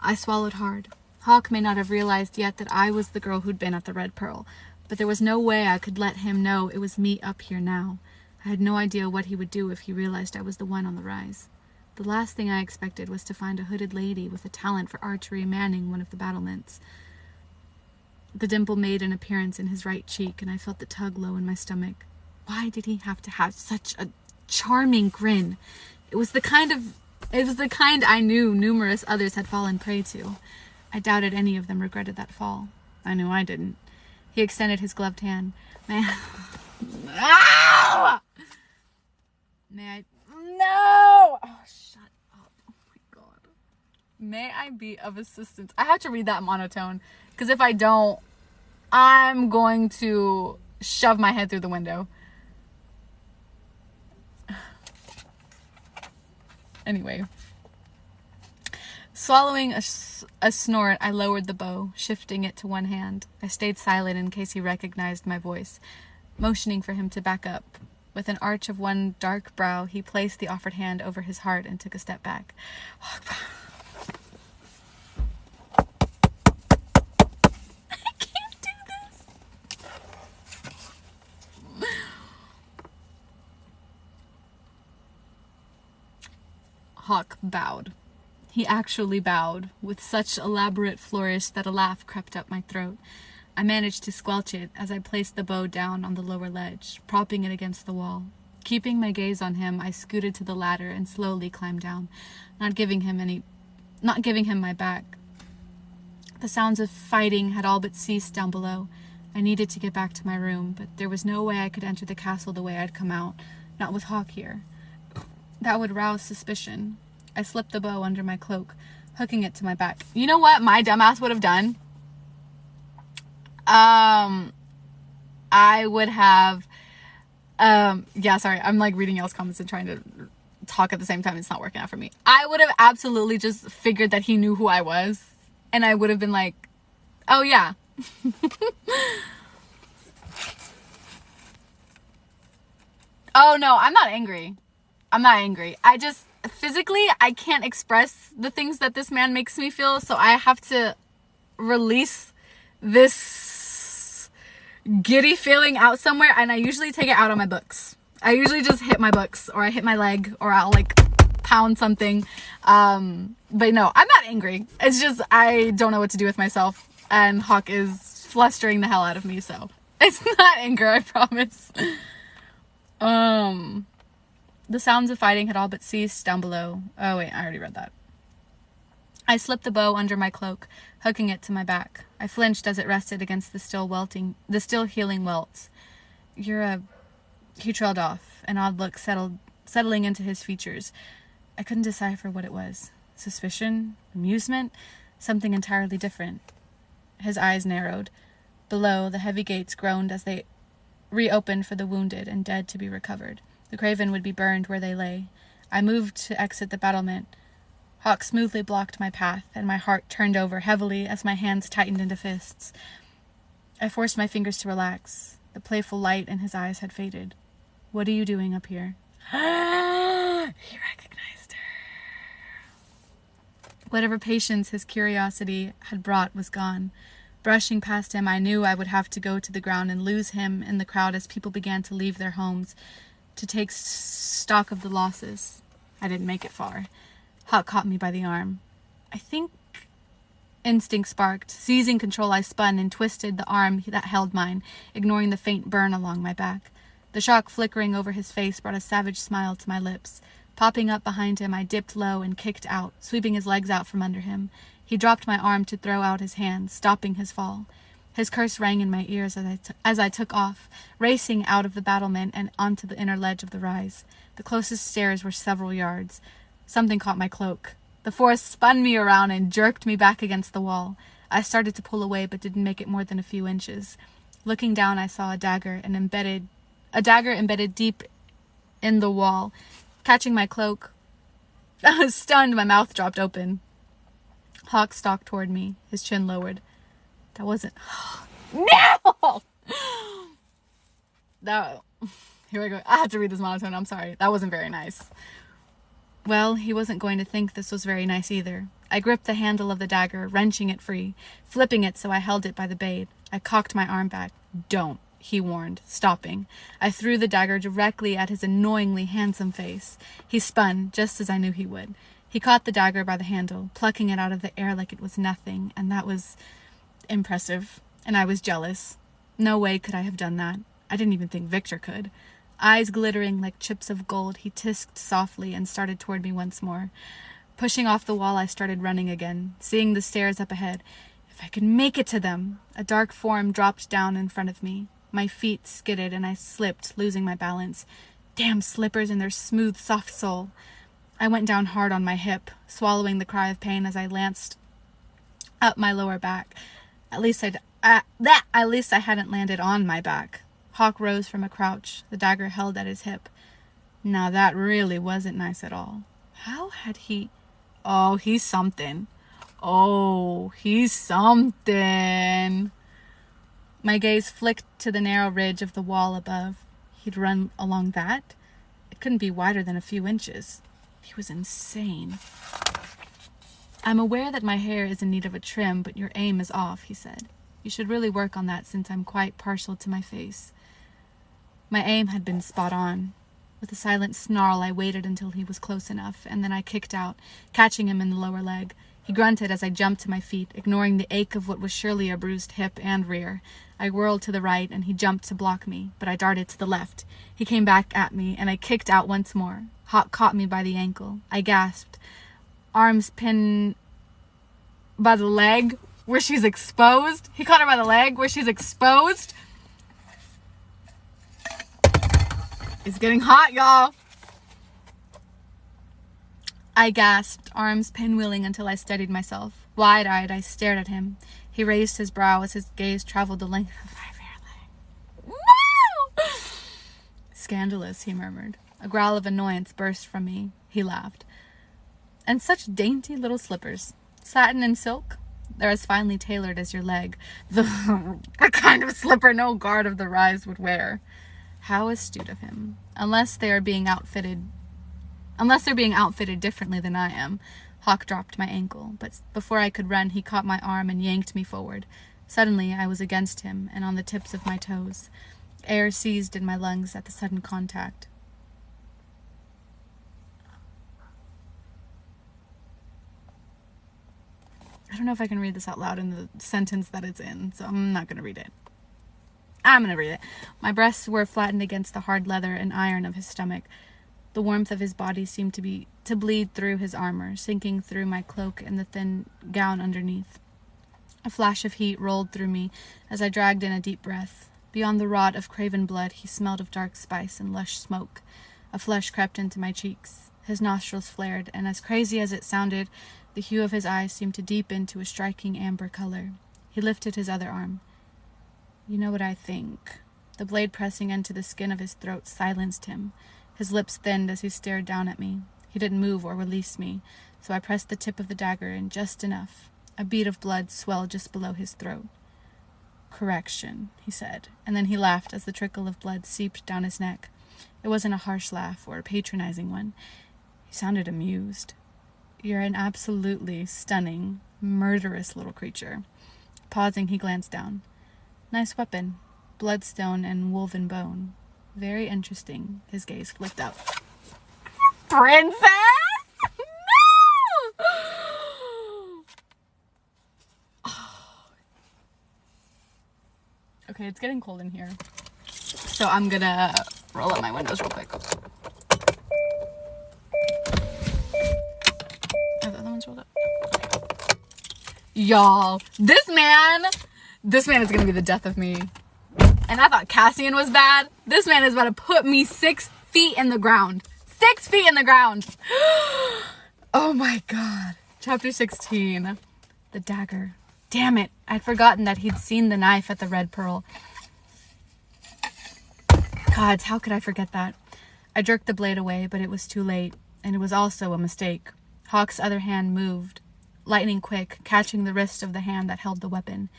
I swallowed hard. Hawk may not have realized yet that I was the girl who'd been at the Red Pearl, but there was no way I could let him know it was me up here now. I had no idea what he would do if he realized I was the one on the rise. The last thing I expected was to find a hooded lady with a talent for archery manning one of the battlements. The dimple made an appearance in his right cheek, and I felt the tug low in my stomach. Why did he have to have such a charming grin? It was the kind I knew numerous others had fallen prey to. I doubted any of them regretted that fall. I knew I didn't. He extended his gloved hand. Ow! May I... No! Oh, shut up. Oh, my God. May I be of assistance? I have to read that monotone, because if I don't, I'm going to shove my head through the window. Anyway. Swallowing a snort, I lowered the bow, shifting it to one hand. I stayed silent in case he recognized my voice, motioning for him to back up. With an arch of one dark brow, he placed the offered hand over his heart and took a step back. I can't do this. Hawk bowed. He actually bowed, with such elaborate flourish that a laugh crept up my throat. I managed to squelch it as I placed the bow down on the lower ledge, propping it against the wall. Keeping my gaze on him, I scooted to the ladder and slowly climbed down, not giving him my back. The sounds of fighting had all but ceased down below. I needed to get back to my room, but there was no way I could enter the castle the way I'd come out, not with Hawk here. That would rouse suspicion. I slipped the bow under my cloak, hooking it to my back. You know what my dumbass would have done? I would have, sorry, I'm like reading y'all's comments and trying to talk at the same time. It's not working out for me. I would have absolutely just figured that he knew who I was, and I would have been like, oh yeah. Oh no, I'm not angry. I just, physically, I can't express the things that this man makes me feel, so I have to release this giddy feeling out somewhere, and I usually take it out on my books. I usually just hit my books, or I hit my leg, or I'll like pound something. But no, I'm not angry. It's just I don't know what to do with myself, and Hawk is flustering the hell out of me, so it's not anger, I promise. The sounds of fighting had all but ceased down below. Oh wait, I already read that. I slipped the bow under my cloak, hooking it to my back. I flinched as it rested against the still healing welts. He trailed off, an odd look settling into his features. I couldn't decipher what it was. Suspicion? Amusement? Something entirely different. His eyes narrowed. Below, the heavy gates groaned as they reopened for the wounded and dead to be recovered. The craven would be burned where they lay. I moved to exit the battlement. Hawk smoothly blocked my path, and my heart turned over heavily as my hands tightened into fists. I forced my fingers to relax. The playful light in his eyes had faded. What are you doing up here? He recognized her. Whatever patience his curiosity had brought was gone. Brushing past him, I knew I would have to go to the ground and lose him in the crowd as people began to leave their homes to take stock of the losses. I didn't make it far. Hawk caught me by the arm. I think instinct sparked. Seizing control, I spun and twisted the arm that held mine, ignoring the faint burn along my back. The shock flickering over his face brought a savage smile to my lips. Popping up behind him, I dipped low and kicked out, sweeping his legs out from under him. He dropped my arm to throw out his hand, stopping his fall. His curse rang in my ears as I took off, racing out of the battlement and onto the inner ledge of the rise. The closest stairs were several yards. Something caught my cloak. The force spun me around and jerked me back against the wall. I started to pull away, but didn't make it more than a few inches. Looking down, I saw a dagger embedded deep in the wall. Catching my cloak, I was stunned. My mouth dropped open. Hawk stalked toward me, his chin lowered. That wasn't... No! Here we go. I have to read this monotone. I'm sorry. That wasn't very nice. Well, he wasn't going to think this was very nice either. I gripped the handle of the dagger, wrenching it free, flipping it so I held it by the blade. I cocked my arm back. Don't, he warned, stopping. I threw the dagger directly at his annoyingly handsome face. He spun, just as I knew he would. He caught the dagger by the handle, plucking it out of the air like it was nothing, and that was impressive, and I was jealous. No way could I have done that. I didn't even think Victor could. Eyes glittering like chips of gold, he tisked softly and started toward me once more. Pushing off the wall, I started running again, seeing the stairs up ahead. If I could make it to them! A dark form dropped down in front of me. My feet skidded and I slipped, losing my balance. Damn slippers and their smooth, soft sole. I went down hard on my hip, swallowing the cry of pain as I lanced up my lower back. At least I hadn't landed on my back. Hawk rose from a crouch, the dagger held at his hip. Now that really wasn't nice at all. How had he... Oh, he's something. Oh, he's something. My gaze flicked to the narrow ridge of the wall above. He'd run along that? It couldn't be wider than a few inches. He was insane. I'm aware that my hair is in need of a trim, but your aim is off, he said. You should really work on that since I'm quite partial to my face. My aim had been spot on. With a silent snarl, I waited until he was close enough, and then I kicked out, catching him in the lower leg. He grunted as I jumped to my feet, ignoring the ache of what was surely a bruised hip and rear. I whirled to the right, and he jumped to block me, but I darted to the left. He came back at me, and I kicked out once more. Hawk caught me by the ankle. I gasped. Arms pinned by the leg where she's exposed. He caught her by the leg where she's exposed. It's getting hot, y'all. I gasped, arms pinwheeling until I steadied myself. Wide-eyed, I stared at him. He raised his brow as his gaze traveled the length of my fair leg. No! Scandalous, he murmured. A growl of annoyance burst from me. He laughed. And such dainty little slippers. Satin and silk. They're as finely tailored as your leg. The kind of slipper no guard of the rise would wear. How astute of him. Unless they're being outfitted differently than I am. Hawk dropped my ankle, but before I could run, he caught my arm and yanked me forward. Suddenly, I was against him and on the tips of my toes. Air seized in my lungs at the sudden contact. I don't know if I can read this out loud in the sentence that it's in, so I'm not going to read it. I'm going to read it. My breasts were flattened against the hard leather and iron of his stomach. The warmth of his body seemed to bleed through his armor, sinking through my cloak and the thin gown underneath. A flash of heat rolled through me as I dragged in a deep breath. Beyond the rot of craven blood, he smelled of dark spice and lush smoke. A flush crept into my cheeks. His nostrils flared, and as crazy as it sounded, the hue of his eyes seemed to deepen to a striking amber color. He lifted his other arm. You know what I think. The blade pressing into the skin of his throat silenced him. His lips thinned as he stared down at me. He didn't move or release me, so I pressed the tip of the dagger in just enough. A bead of blood swelled just below his throat. Correction, he said, and then he laughed as the trickle of blood seeped down his neck. It wasn't a harsh laugh or a patronizing one. He sounded amused. You're an absolutely stunning, murderous little creature. Pausing, he glanced down. Nice weapon. Bloodstone and woven bone. Very interesting. His gaze flicked up. Princess? No! Okay, it's getting cold in here. So I'm gonna roll up my windows real quick. Are the other ones rolled up? Y'all, this man is gonna be the death of me. And I thought Cassian was bad. This man is about to put me 6 feet in the ground. 6 feet in the ground. Oh my God. Chapter 16. The dagger. Damn it. I'd forgotten that he'd seen the knife at the Red Pearl. Gods, how could I forget that? I jerked the blade away, but it was too late. And it was also a mistake. Hawk's other hand moved, lightning quick, catching the wrist of the hand that held the weapon.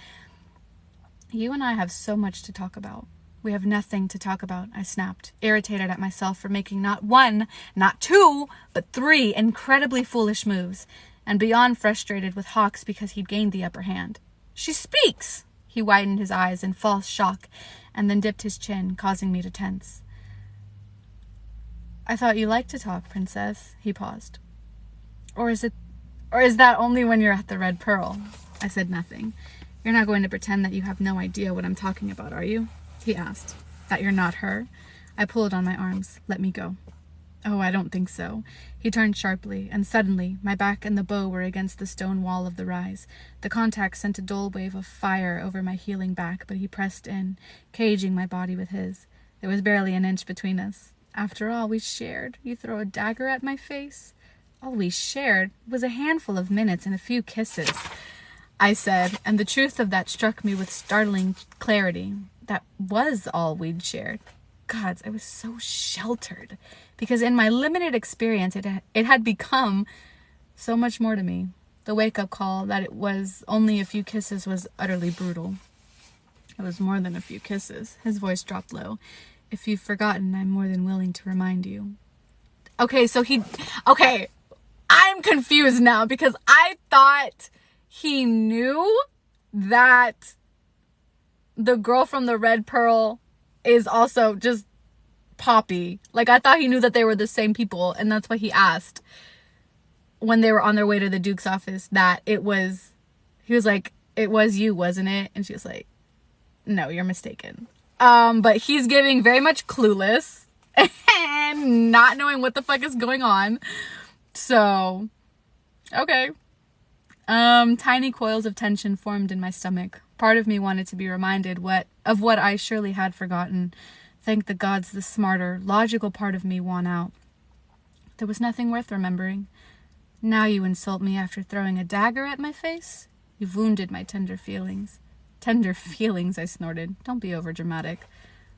You and I have so much to talk about. We have nothing to talk about, I snapped, irritated at myself for making not 1, not 2, but 3 incredibly foolish moves, and beyond frustrated with Hawks because he'd gained the upper hand. She speaks! He widened his eyes in false shock, and then dipped his chin, causing me to tense. I thought you liked to talk, Princess, he paused. Or is that only when you're at the Red Pearl? I said nothing. You're not going to pretend that you have no idea what I'm talking about, are you? He asked. That you're not her? I pulled on my arms. Let me go. Oh, I don't think so. He turned sharply, and suddenly my back and the bow were against the stone wall of the rise. The contact sent a dull wave of fire over my healing back, but he pressed in, caging my body with his. There was barely an inch between us. After all we shared, you throw a dagger at my face? All we shared was a handful of minutes and a few kisses, I said, and the truth of that struck me with startling clarity. That was all we'd shared. Gods, I was so sheltered, because in my limited experience, it had become so much more to me. The wake-up call that it was only a few kisses was utterly brutal. It was more than a few kisses. His voice dropped low. If you've forgotten, I'm more than willing to remind you. Okay, I'm confused now, because I thought he knew that the girl from the Red Pearl is also just Poppy. Like, I thought he knew that they were the same people, and that's why he asked when they were on their way to the Duke's office that he was like, it was you, wasn't it? And she was like, no, you're mistaken. But he's giving very much clueless and not knowing what the fuck is going on. So, okay. Tiny coils of tension formed in my stomach. Part of me wanted to be reminded of what I surely had forgotten. Thank the gods the smarter, logical part of me won out. There was nothing worth remembering. Now you insult me after throwing a dagger at my face? You've wounded my tender feelings. Tender feelings, I snorted. Don't be overdramatic.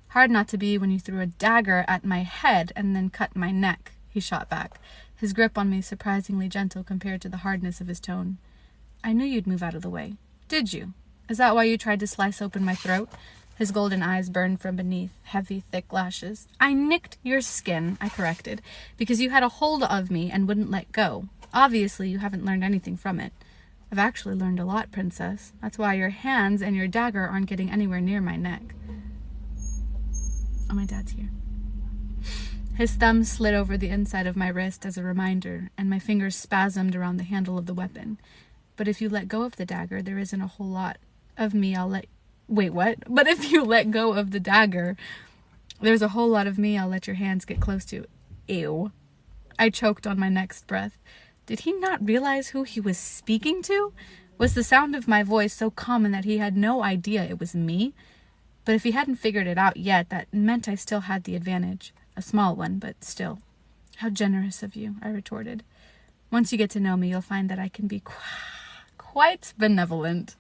Hard not to be when you threw a dagger at my head and then cut my neck, he shot back, his grip on me surprisingly gentle compared to the hardness of his tone. I knew you'd move out of the way. Did you? Is that why you tried to slice open my throat? His golden eyes burned from beneath heavy, thick lashes. I nicked your skin, I corrected, because you had a hold of me and wouldn't let go. Obviously, you haven't learned anything from it. I've actually learned a lot, Princess. That's why your hands and your dagger aren't getting anywhere near my neck. Oh, my dad's here. His thumb slid over the inside of my wrist as a reminder, and my fingers spasmed around the handle of the weapon. But if you let go of the dagger, there isn't a whole lot of me Wait, what? But if you let go of the dagger, there's a whole lot of me I'll let your hands get close to. Ew. I choked on my next breath. Did he not realize who he was speaking to? Was the sound of my voice so common that he had no idea it was me? But if he hadn't figured it out yet, that meant I still had the advantage. A small one, but still. How generous of you, I retorted. Once you get to know me, you'll find that I can be quite benevolent.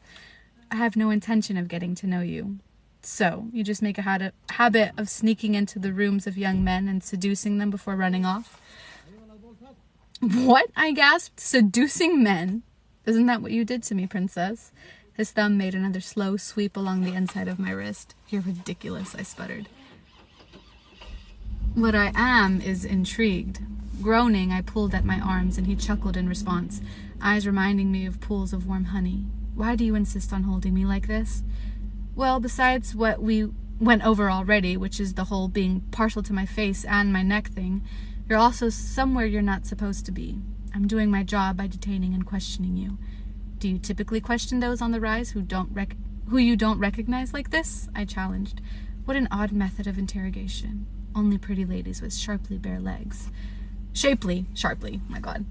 I have no intention of getting to know you. So, you just make a habit of sneaking into the rooms of young men and seducing them before running off? What? I gasped. Seducing men? Isn't that what you did to me, Princess? His thumb made another slow sweep along the inside of my wrist. You're ridiculous, I sputtered. What I am is intrigued. Groaning, I pulled at my arms, and he chuckled in response, eyes reminding me of pools of warm honey. Why do you insist on holding me like this? Well, besides what we went over already, which is the whole being partial to my face and my neck thing, you're also somewhere you're not supposed to be. I'm doing my job by detaining and questioning you. Do you typically question those on the rise who you don't recognize like this? I challenged. What an odd method of interrogation. Only pretty ladies with sharply bare legs. Sharply, my god.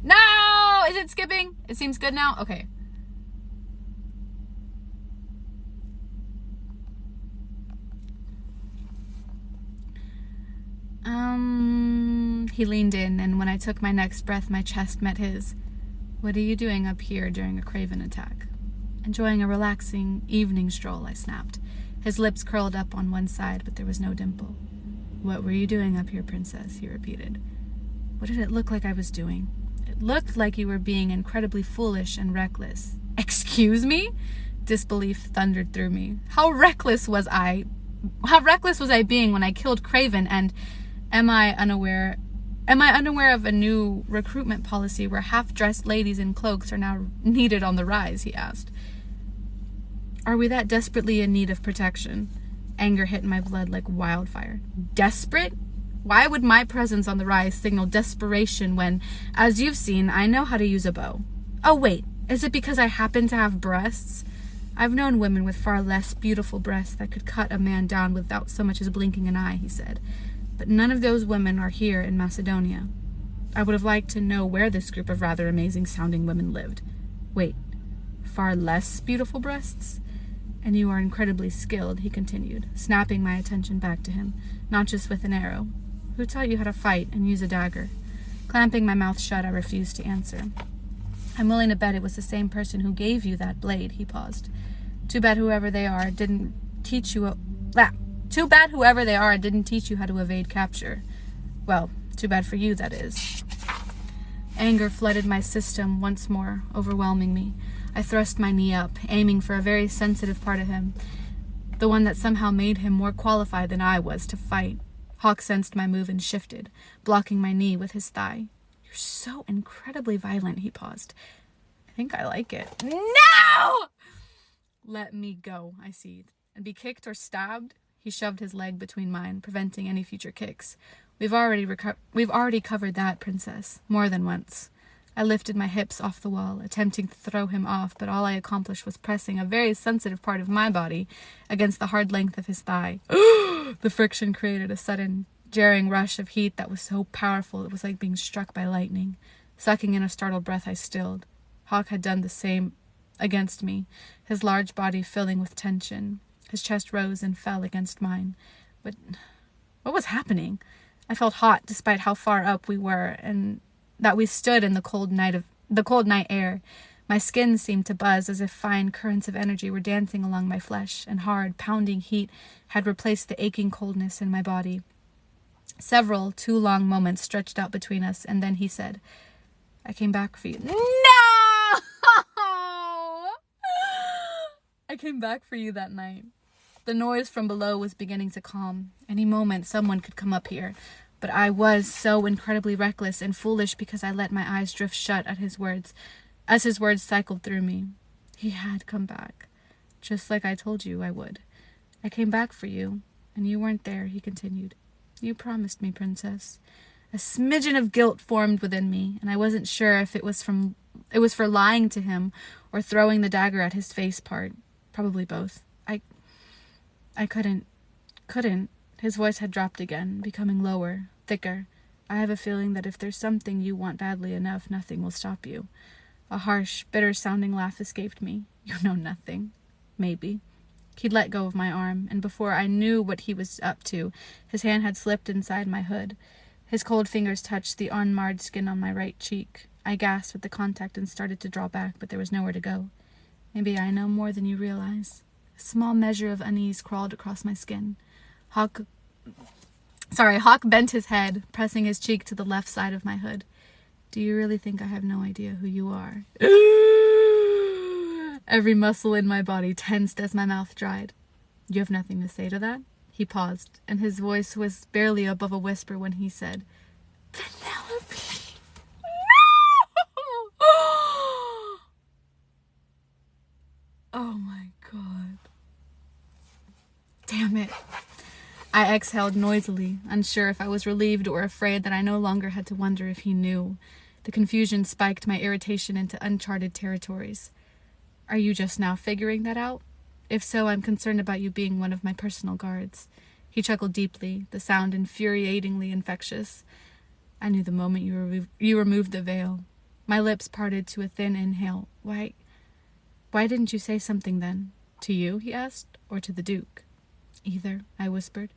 No! Is it skipping? It seems good now? Okay. He leaned in, and when I took my next breath, my chest met his. What are you doing up here during a craven attack? Enjoying a relaxing evening stroll, I snapped. His lips curled up on one side, but there was no dimple. What were you doing up here, Princess? He repeated. What did it look like I was doing? It looked like you were being incredibly foolish and reckless. Excuse me? Disbelief thundered through me. How reckless was I being when I killed Craven, and am I unaware of a new recruitment policy where half-dressed ladies in cloaks are now needed on the rise? He asked. Are we that desperately in need of protection? Anger hit my blood like wildfire. Desperate? Why would my presence on the rise signal desperation when, as you've seen, I know how to use a bow? Oh wait, is it because I happen to have breasts? I've known women with far less beautiful breasts that could cut a man down without so much as blinking an eye, he said. But none of those women are here in Macedonia. I would have liked to know where this group of rather amazing-sounding women lived. Wait, far less beautiful breasts? And you are incredibly skilled, he continued, snapping my attention back to him, not just with an arrow. Who taught you how to fight and use a dagger? Clamping my mouth shut, I refused to answer. I'm willing to bet it was the same person who gave you that blade, he paused. Too bad whoever they are didn't teach you how to evade capture. Well, too bad for you, that is. Anger flooded my system once more, overwhelming me. I thrust my knee up, aiming for a very sensitive part of him, the one that somehow made him more qualified than I was to fight. Hawk sensed my move and shifted, blocking my knee with his thigh. You're so incredibly violent, he paused. I think I like it. No! Let me go, I seethed. And be kicked or stabbed? He shoved his leg between mine, preventing any future kicks. We've already covered that, princess, more than once. I lifted my hips off the wall, attempting to throw him off, but all I accomplished was pressing a very sensitive part of my body against the hard length of his thigh. The friction created a sudden, jarring rush of heat that was so powerful it was like being struck by lightning. Sucking in a startled breath, I stilled. Hawk had done the same against me, his large body filling with tension. His chest rose and fell against mine. But what was happening? I felt hot despite how far up we were, and that we stood in the cold night air. My skin seemed to buzz as if fine currents of energy were dancing along my flesh, and hard, pounding heat had replaced the aching coldness in my body. Several too long moments stretched out between us, and then he said, I came back for you. No! I came back for you that night. The noise from below was beginning to calm. Any moment someone could come up here. But I was so incredibly reckless and foolish because I let my eyes drift shut at his words, as his words cycled through me. He had come back, just like I told you I would. I came back for you, and you weren't there, he continued. You promised me, princess. A smidgen of guilt formed within me, and I wasn't sure if it was for lying to him or throwing the dagger at his face part. Probably both. I couldn't. His voice had dropped again, becoming lower, thicker. I have a feeling that if there's something you want badly enough, nothing will stop you. A harsh, bitter-sounding laugh escaped me. You know nothing. Maybe. He'd let go of my arm, and before I knew what he was up to, his hand had slipped inside my hood. His cold fingers touched the unmarred skin on my right cheek. I gasped at the contact and started to draw back, but there was nowhere to go. Maybe I know more than you realize. A small measure of unease crawled across my skin. Hawk bent his head, pressing his cheek to the left side of my hood. Do you really think I have no idea who you are? Every muscle in my body tensed as my mouth dried. You have nothing to say to that? He paused, and his voice was barely above a whisper when he said, Penelope! No! Oh my God. Damn it. I exhaled noisily, unsure if I was relieved or afraid that I no longer had to wonder if he knew. The confusion spiked my irritation into uncharted territories. Are you just now figuring that out? If so, I'm concerned about you being one of my personal guards. He chuckled deeply, the sound infuriatingly infectious. I knew the moment you removed the veil. My lips parted to a thin inhale. Why didn't you say something then? To you, he asked, or to the Duke? Either, I whispered.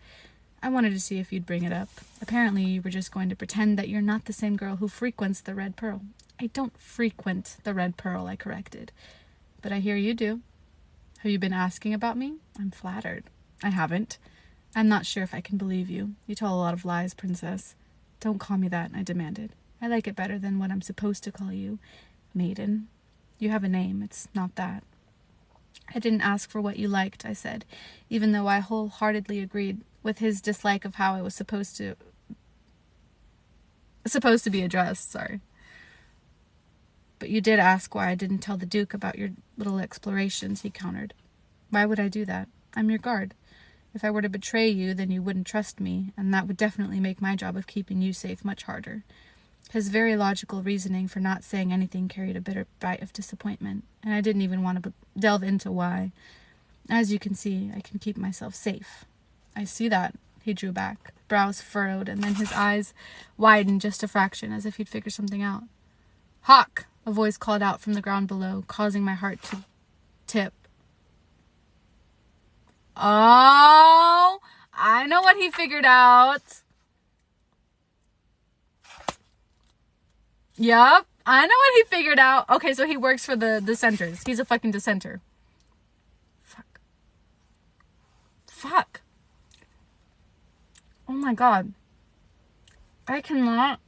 I wanted to see if you'd bring it up. Apparently you were just going to pretend that you're not the same girl who frequents the Red Pearl. I don't frequent the Red Pearl, I corrected. But I hear you do. Have you been asking about me? I'm flattered. I haven't. I'm not sure if I can believe you. You tell a lot of lies, princess. Don't call me that, I demanded. I like it better than what I'm supposed to call you. Maiden. You have a name, it's not that. I didn't ask for what you liked, I said, even though I wholeheartedly agreed with his dislike of how I was supposed to be addressed, sorry. But you did ask why I didn't tell the Duke about your little explorations, he countered. Why would I do that? I'm your guard. If I were to betray you, then you wouldn't trust me, and that would definitely make my job of keeping you safe much harder. His very logical reasoning for not saying anything carried a bitter bite of disappointment, and I didn't even want to delve into why. As you can see, I can keep myself safe. I see that, He drew back, brows furrowed, and then his eyes widened just a fraction, as if he'd figured something out. "Hawk!" a voice called out from the ground below, causing my heart to tip. Oh, I know what he figured out. Yup, I know what he figured out. Okay, so he works for the dissenters. He's a fucking dissenter. Fuck. Oh my god. I cannot.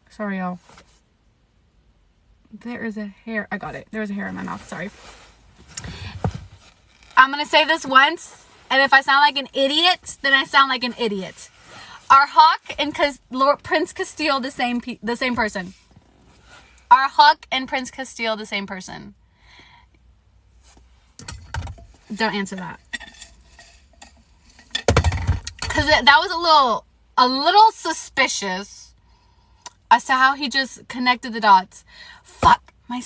Sorry, y'all. There is a hair. I got it. There's a hair in my mouth. Sorry. I'm gonna say this once, and if I sound like an idiot, then I sound like an idiot. Are Hawk and Prince Castile the same person? Are Hawk and Prince Castile the same person? Don't answer that. Because that was a little suspicious as to how he just connected the dots. Fuck, my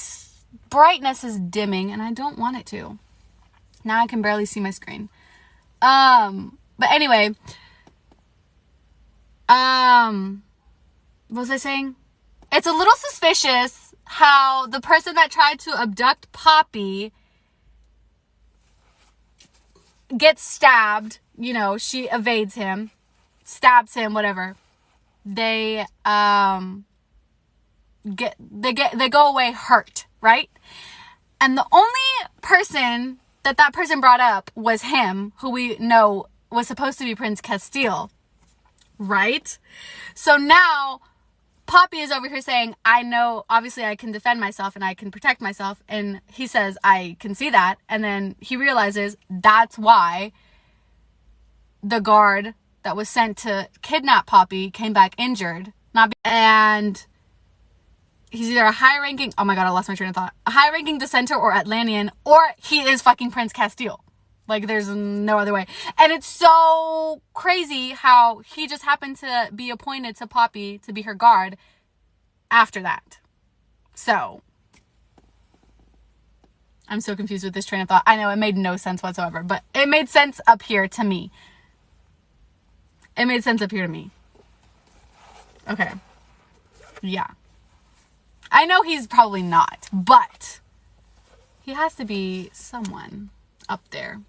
brightness is dimming and I don't want it to. Now I can barely see my screen. But anyway, what was I saying? It's a little suspicious how the person that tried to abduct Poppy gets stabbed. You know, she evades him, stabs him, whatever. They go away hurt, right? And the only person that person brought up was him, who we know was supposed to be Prince Castile, right? So now Poppy is over here saying, I know, obviously I can defend myself and I can protect myself. And he says, I can see that. And then he realizes that's why the guard that was sent to kidnap Poppy came back injured. And he's either a high-ranking, oh my god, I lost my train of thought. A high-ranking dissenter or Atlantean, or he is fucking Prince Castile. Like, there's no other way. And it's so crazy how he just happened to be appointed to Poppy to be her guard after that. So, I'm so confused with this train of thought. I know it made no sense whatsoever, but it made sense up here to me. It made sense up here to me. Okay. Yeah. I know he's probably not, but he has to be someone up there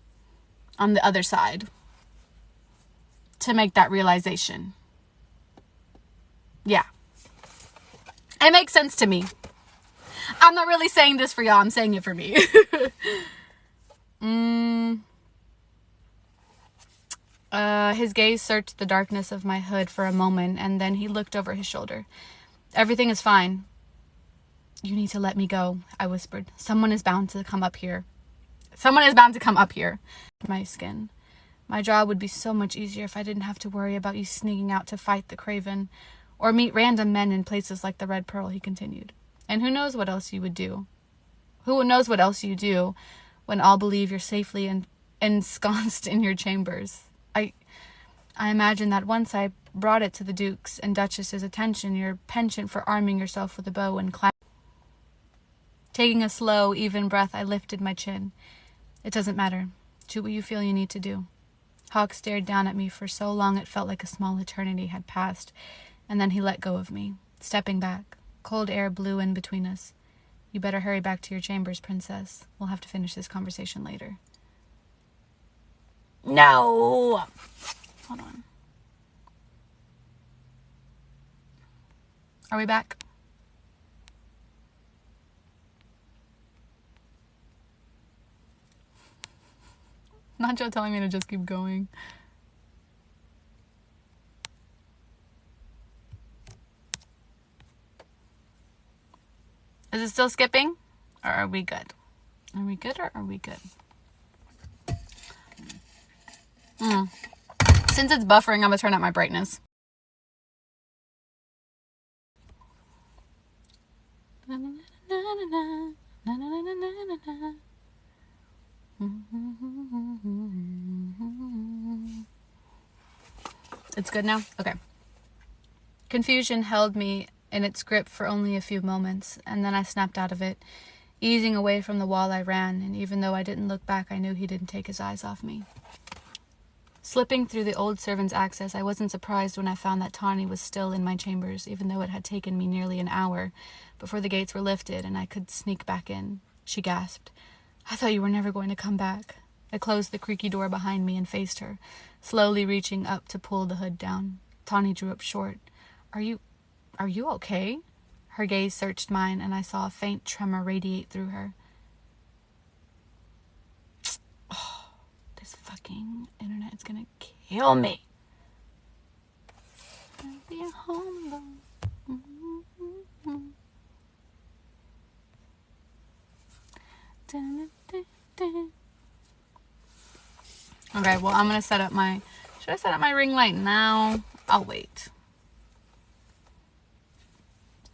on the other side to make that realization. Yeah. It makes sense to me. I'm not really saying this for y'all. I'm saying it for me. His gaze searched the darkness of my hood for a moment, and then he looked over his shoulder. Everything is fine. You need to let me go, I whispered. Someone is bound to come up here. Someone is bound to come up here. My skin. My job would be so much easier if I didn't have to worry about you sneaking out to fight the Craven, or meet random men in places like the Red Pearl, he continued. And who knows what else you would do? Who knows what else you do when all believe you're safely ensconced in your chambers? I imagine that once I brought it to the Duke's and Duchess's attention, your penchant for arming yourself with a bow and taking a slow, even breath, I lifted my chin. It doesn't matter. Do what you feel you need to do. Hawk stared down at me for so long it felt like a small eternity had passed, and then he let go of me, stepping back. Cold air blew in between us. You better hurry back to your chambers, Princess. We'll have to finish this conversation later. No! Hold on. Are we back? Nacho telling me to just keep going. Is it still skipping? Or are we good? Are we good or are we good? Since it's buffering, I'm gonna turn up my brightness. It's good now? Okay. Confusion held me in its grip for only a few moments, and then I snapped out of it. Easing away from the wall I ran, and even though I didn't look back, I knew he didn't take his eyes off me. Slipping through the old servant's access, I wasn't surprised when I found that Tawny was still in my chambers, even though it had taken me nearly an hour before the gates were lifted and I could sneak back in. She gasped. I thought you were never going to come back. I closed the creaky door behind me and faced her, slowly reaching up to pull the hood down. Tawny drew up short. Are you okay? Her gaze searched mine, and I saw a faint tremor radiate through her. Oh, this fucking internet is gonna kill me. I'll be at home alone. Okay, well, I'm gonna set up my... Should I set up my ring light now? I'll wait.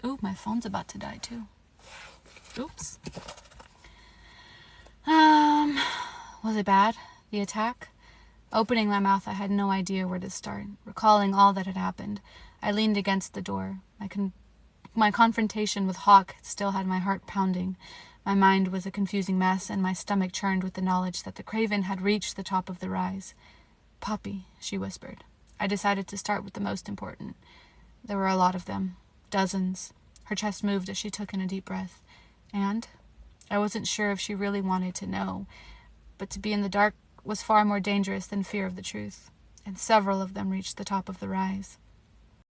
Ooh, my phone's about to die too. Oops. Was it bad? The attack? Opening my mouth, I had no idea where to start. Recalling all that had happened, I leaned against the door. My confrontation with Hawk still had my heart pounding. My mind was a confusing mess, and my stomach churned with the knowledge that the Craven had reached the top of the rise. Poppy, she whispered. I decided to start with the most important. There were a lot of them. Dozens. Her chest moved as she took in a deep breath. And I wasn't sure if she really wanted to know, but to be in the dark was far more dangerous than fear of the truth, and several of them reached the top of the rise.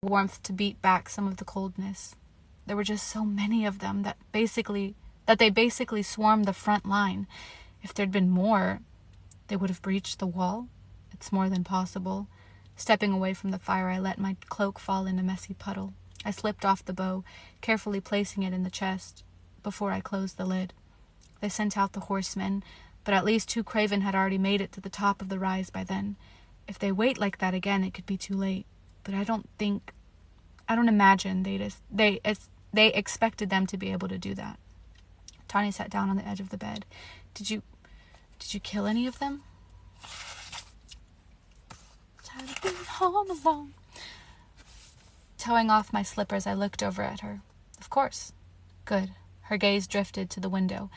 Warmth to beat back some of the coldness. There were just so many of them that they basically swarmed the front line. If there'd been more, they would have breached the wall. It's more than possible. Stepping away from the fire, I let my cloak fall in a messy puddle. I slipped off the bow, carefully placing it in the chest before I closed the lid. They sent out the horsemen, but at least 2 Craven had already made it to the top of the rise by then. If they wait like that again, it could be too late. But I don't imagine they expected them to be able to do that. Tawny sat down on the edge of the bed. Did you kill any of them? Tired of being home alone. Towing off my slippers, I looked over at her. Of course. Good. Her gaze drifted to the window,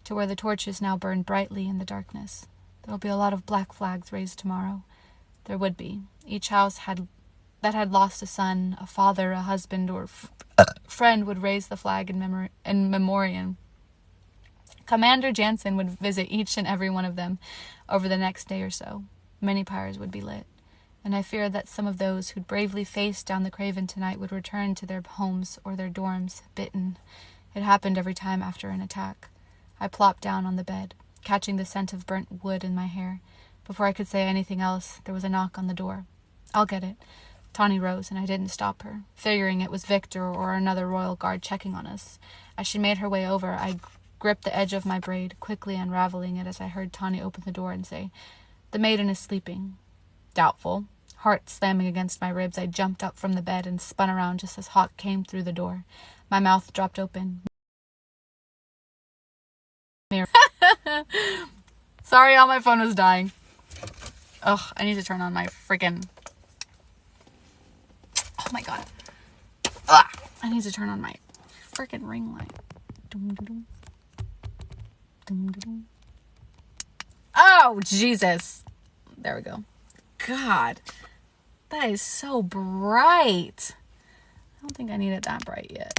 to where the torches now burned brightly in the darkness. There'll be a lot of black flags raised tomorrow. There would be. Each house that had lost a son, a father, a husband, or friend would raise the flag in memoriam. Commander Jansen would visit each and every one of them over the next day or so. Many pyres would be lit, and I feared that some of those who'd bravely faced down the Craven tonight would return to their homes or their dorms, bitten. It happened every time after an attack. I plopped down on the bed, catching the scent of burnt wood in my hair. Before I could say anything else, there was a knock on the door. I'll get it. Tawny rose, and I didn't stop her, figuring it was Victor or another royal guard checking on us. As she made her way over, I gripped the edge of my braid, quickly unraveling it as I heard Tawny open the door and say, "The maiden is sleeping." Doubtful. Heart slamming against my ribs, I jumped up from the bed and spun around just as Hawk came through the door. My mouth dropped open. Sorry, all my phone was dying. Ugh, I need to turn on my freaking... Oh my god. Ugh, I need to turn on my freaking ring light. Oh, Jesus. There we go. God. That is so bright. I don't think I need it that bright yet.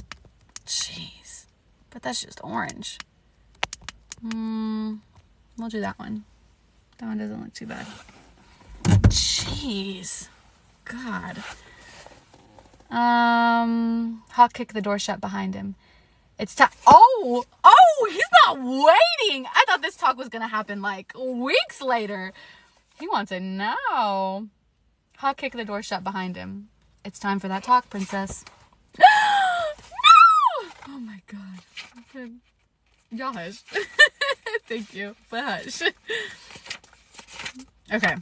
Jeez. But that's just orange. We'll do that one. That one doesn't look too bad. Jeez. God. Hawk kicked the door shut behind him. It's time. Oh, he's not waiting. I thought this talk was going to happen like weeks later. He wants it now. Hawk kicked the door shut behind him. It's time for that talk, princess. No! Oh my god. Okay. Gosh. Thank you. But hush. Okay.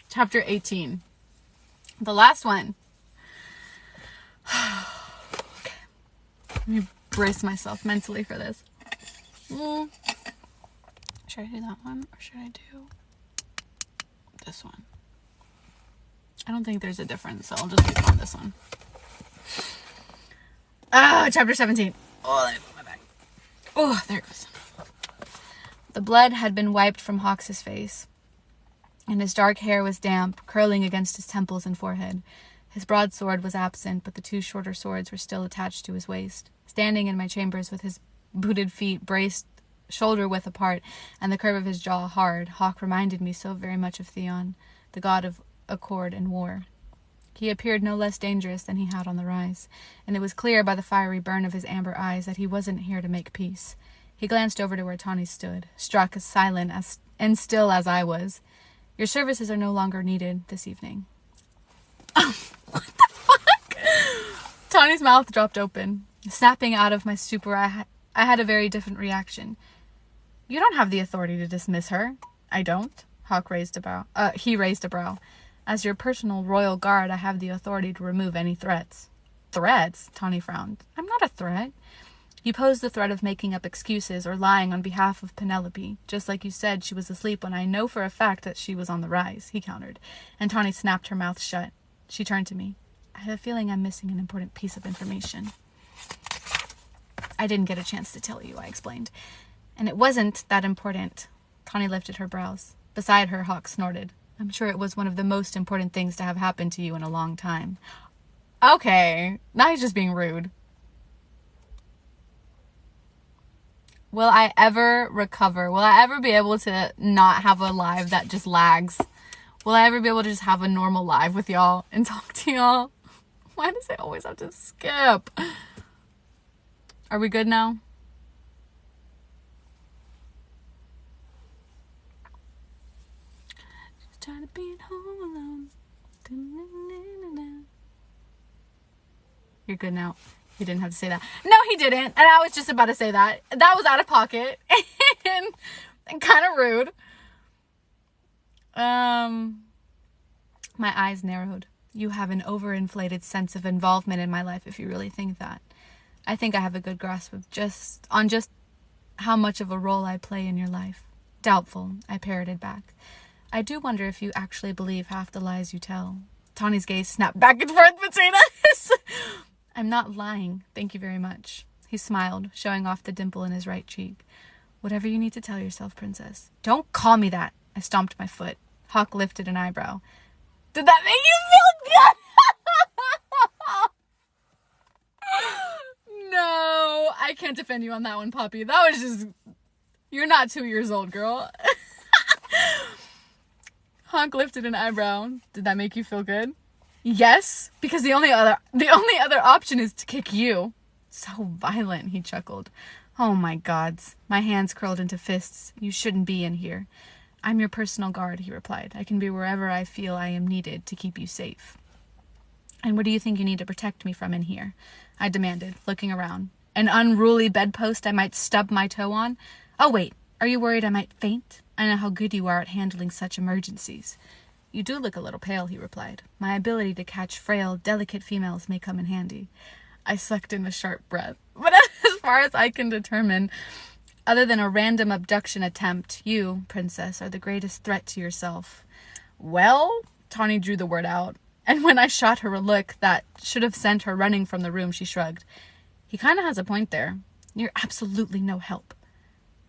Chapter 18. The last one. Okay. Let me brace myself mentally for this. Should I do that one or should I do this one? I don't think there's a difference, so I'll just do on this one. Chapter 17. Oh, let me put my bag. Oh, there it goes. The blood had been wiped from Hawks' face. and his dark hair was damp, curling against his temples and forehead. His broadsword was absent, but the 2 shorter swords were still attached to his waist. Standing in my chambers with his booted feet braced shoulder-width apart and the curve of his jaw hard, Hawk reminded me so very much of Theon, the god of accord and war. He appeared no less dangerous than he had on the rise, and it was clear by the fiery burn of his amber eyes that he wasn't here to make peace. He glanced over to where Tawny stood, struck as silent and still as I was. Your services are no longer needed this evening. What the fuck? Tawny's mouth dropped open. Snapping out of my stupor, I had a very different reaction. You don't have the authority to dismiss her. I don't. Hawk raised a brow. He raised a brow. As your personal royal guard, I have the authority to remove any threats. Threats? Tawny frowned. I'm not a threat. You posed the threat of making up excuses or lying on behalf of Penelope, just like you said she was asleep when I know for a fact that she was on the rise, he countered, and Tawny snapped her mouth shut. She turned to me. I have a feeling I'm missing an important piece of information. I didn't get a chance to tell you, I explained. And it wasn't that important. Tawny lifted her brows. Beside her, Hawk snorted. I'm sure it was one of the most important things to have happened to you in a long time. Okay, now he's just being rude. Will I ever recover? Will I ever be able to not have a live that just lags? Will I ever be able to just have a normal live with y'all and talk to y'all? Why does it always have to skip? Are we good now? Just trying to be at home alone. You're good now. He didn't have to say that. No, he didn't. And I was just about to say that. That was out of pocket and kind of rude. My eyes narrowed. You have an overinflated sense of involvement in my life if you really think that. I think I have a good grasp of just how much of a role I play in your life. Doubtful, I parroted back. I do wonder if you actually believe half the lies you tell. Tawny's gaze snapped back and forth between us. I'm not lying, thank you very much. He smiled, showing off the dimple in his right cheek. Whatever you need to tell yourself, princess. Don't call me that. I stomped my foot. Hawk lifted an eyebrow. Did that make you feel good? No, I can't defend you on that one, Poppy. That was just... You're not 2 years old, girl. Hawk lifted an eyebrow. Did that make you feel good? Yes, because the only other option is to kick you. So violent, he chuckled. Oh my gods. My hands curled into fists. You shouldn't be in here. I'm your personal guard, he replied. I can be wherever I feel I am needed to keep you safe. And what do you think you need to protect me from in here? I demanded, looking around. An unruly bedpost I might stub my toe on? Oh wait, are you worried I might faint? I know how good you are at handling such emergencies. You do look a little pale, he replied. My ability to catch frail, delicate females may come in handy. I sucked in a sharp breath. But as far as I can determine, other than a random abduction attempt, you, princess, are the greatest threat to yourself. Well, Tawny drew the word out, and when I shot her a look that should have sent her running from the room, she shrugged. He kind of has a point there. You're absolutely no help.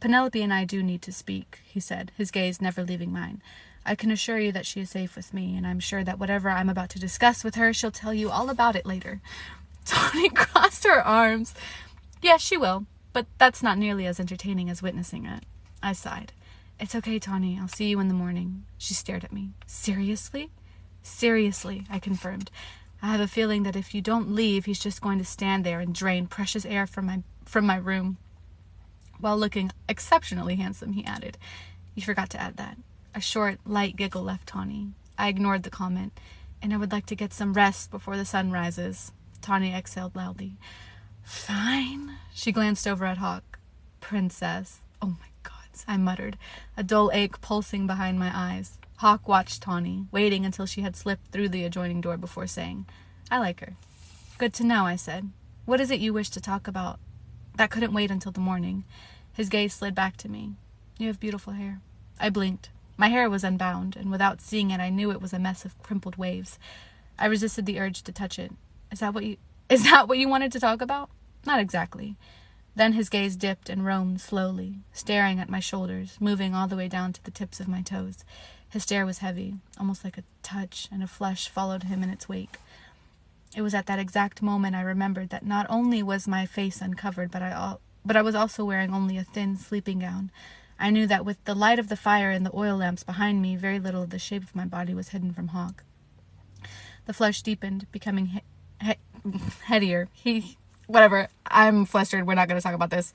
Penelope and I do need to speak, he said, his gaze never leaving mine. I can assure you that she is safe with me, and I'm sure that whatever I'm about to discuss with her, she'll tell you all about it later. Tawny crossed her arms. Yes, she will, but that's not nearly as entertaining as witnessing it. I sighed. It's okay, Tawny. I'll see you in the morning. She stared at me. Seriously? Seriously, I confirmed. I have a feeling that if you don't leave, he's just going to stand there and drain precious air from my room. While looking exceptionally handsome, he added. You forgot to add that. A short, light giggle left Tawny. I ignored the comment, and I would like to get some rest before the sun rises. Tawny exhaled loudly. Fine. She glanced over at Hawk. Princess. Oh my gods, I muttered, a dull ache pulsing behind my eyes. Hawk watched Tawny, waiting until she had slipped through the adjoining door before saying, I like her. Good to know, I said. What is it you wish to talk about? That couldn't wait until the morning. His gaze slid back to me. You have beautiful hair. I blinked. My hair was unbound, and without seeing it, I knew it was a mess of crimpled waves. I resisted the urge to touch it. Is that what you wanted to talk about? Not exactly. Then his gaze dipped and roamed slowly, staring at my shoulders, moving all the way down to the tips of my toes. His stare was heavy, almost like a touch, and a flesh followed him in its wake. It was at that exact moment I remembered that not only was my face uncovered, but I was also wearing only a thin sleeping gown. I knew that with the light of the fire and the oil lamps behind me, very little of the shape of my body was hidden from Hawk. The flush deepened, becoming headier. Whatever. I'm flustered. We're not going to talk about this.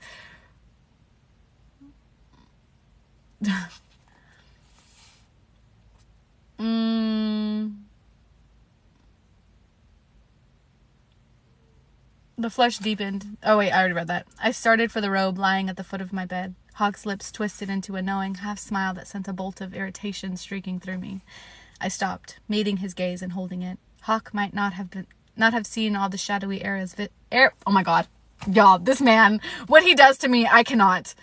The flush deepened. Oh wait, I already read that. I started for the robe lying at the foot of my bed. Hawk's lips twisted into a knowing half-smile that sent a bolt of irritation streaking through me. I stopped, meeting his gaze and holding it. Hawk might not have seen all the shadowy areas. Oh my god. Y'all, this man, what he does to me, I cannot.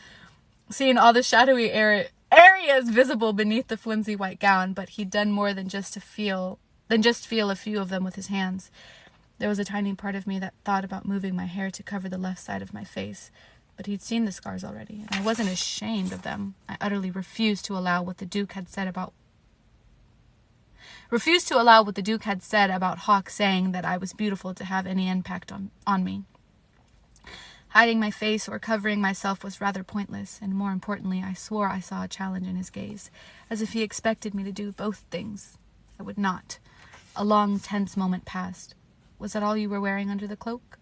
Seeing all the shadowy areas visible beneath the flimsy white gown, but he'd done more than just feel a few of them with his hands. There was a tiny part of me that thought about moving my hair to cover the left side of my face, but he'd seen the scars already, and I wasn't ashamed of them. I utterly refused to allow what the Duke had said about Hawk saying that I was beautiful to have any impact on me. Hiding my face or covering myself was rather pointless, and more importantly, I swore I saw a challenge in his gaze, as if he expected me to do both things. I would not. A long, tense moment passed. Was that all you were wearing under the cloak?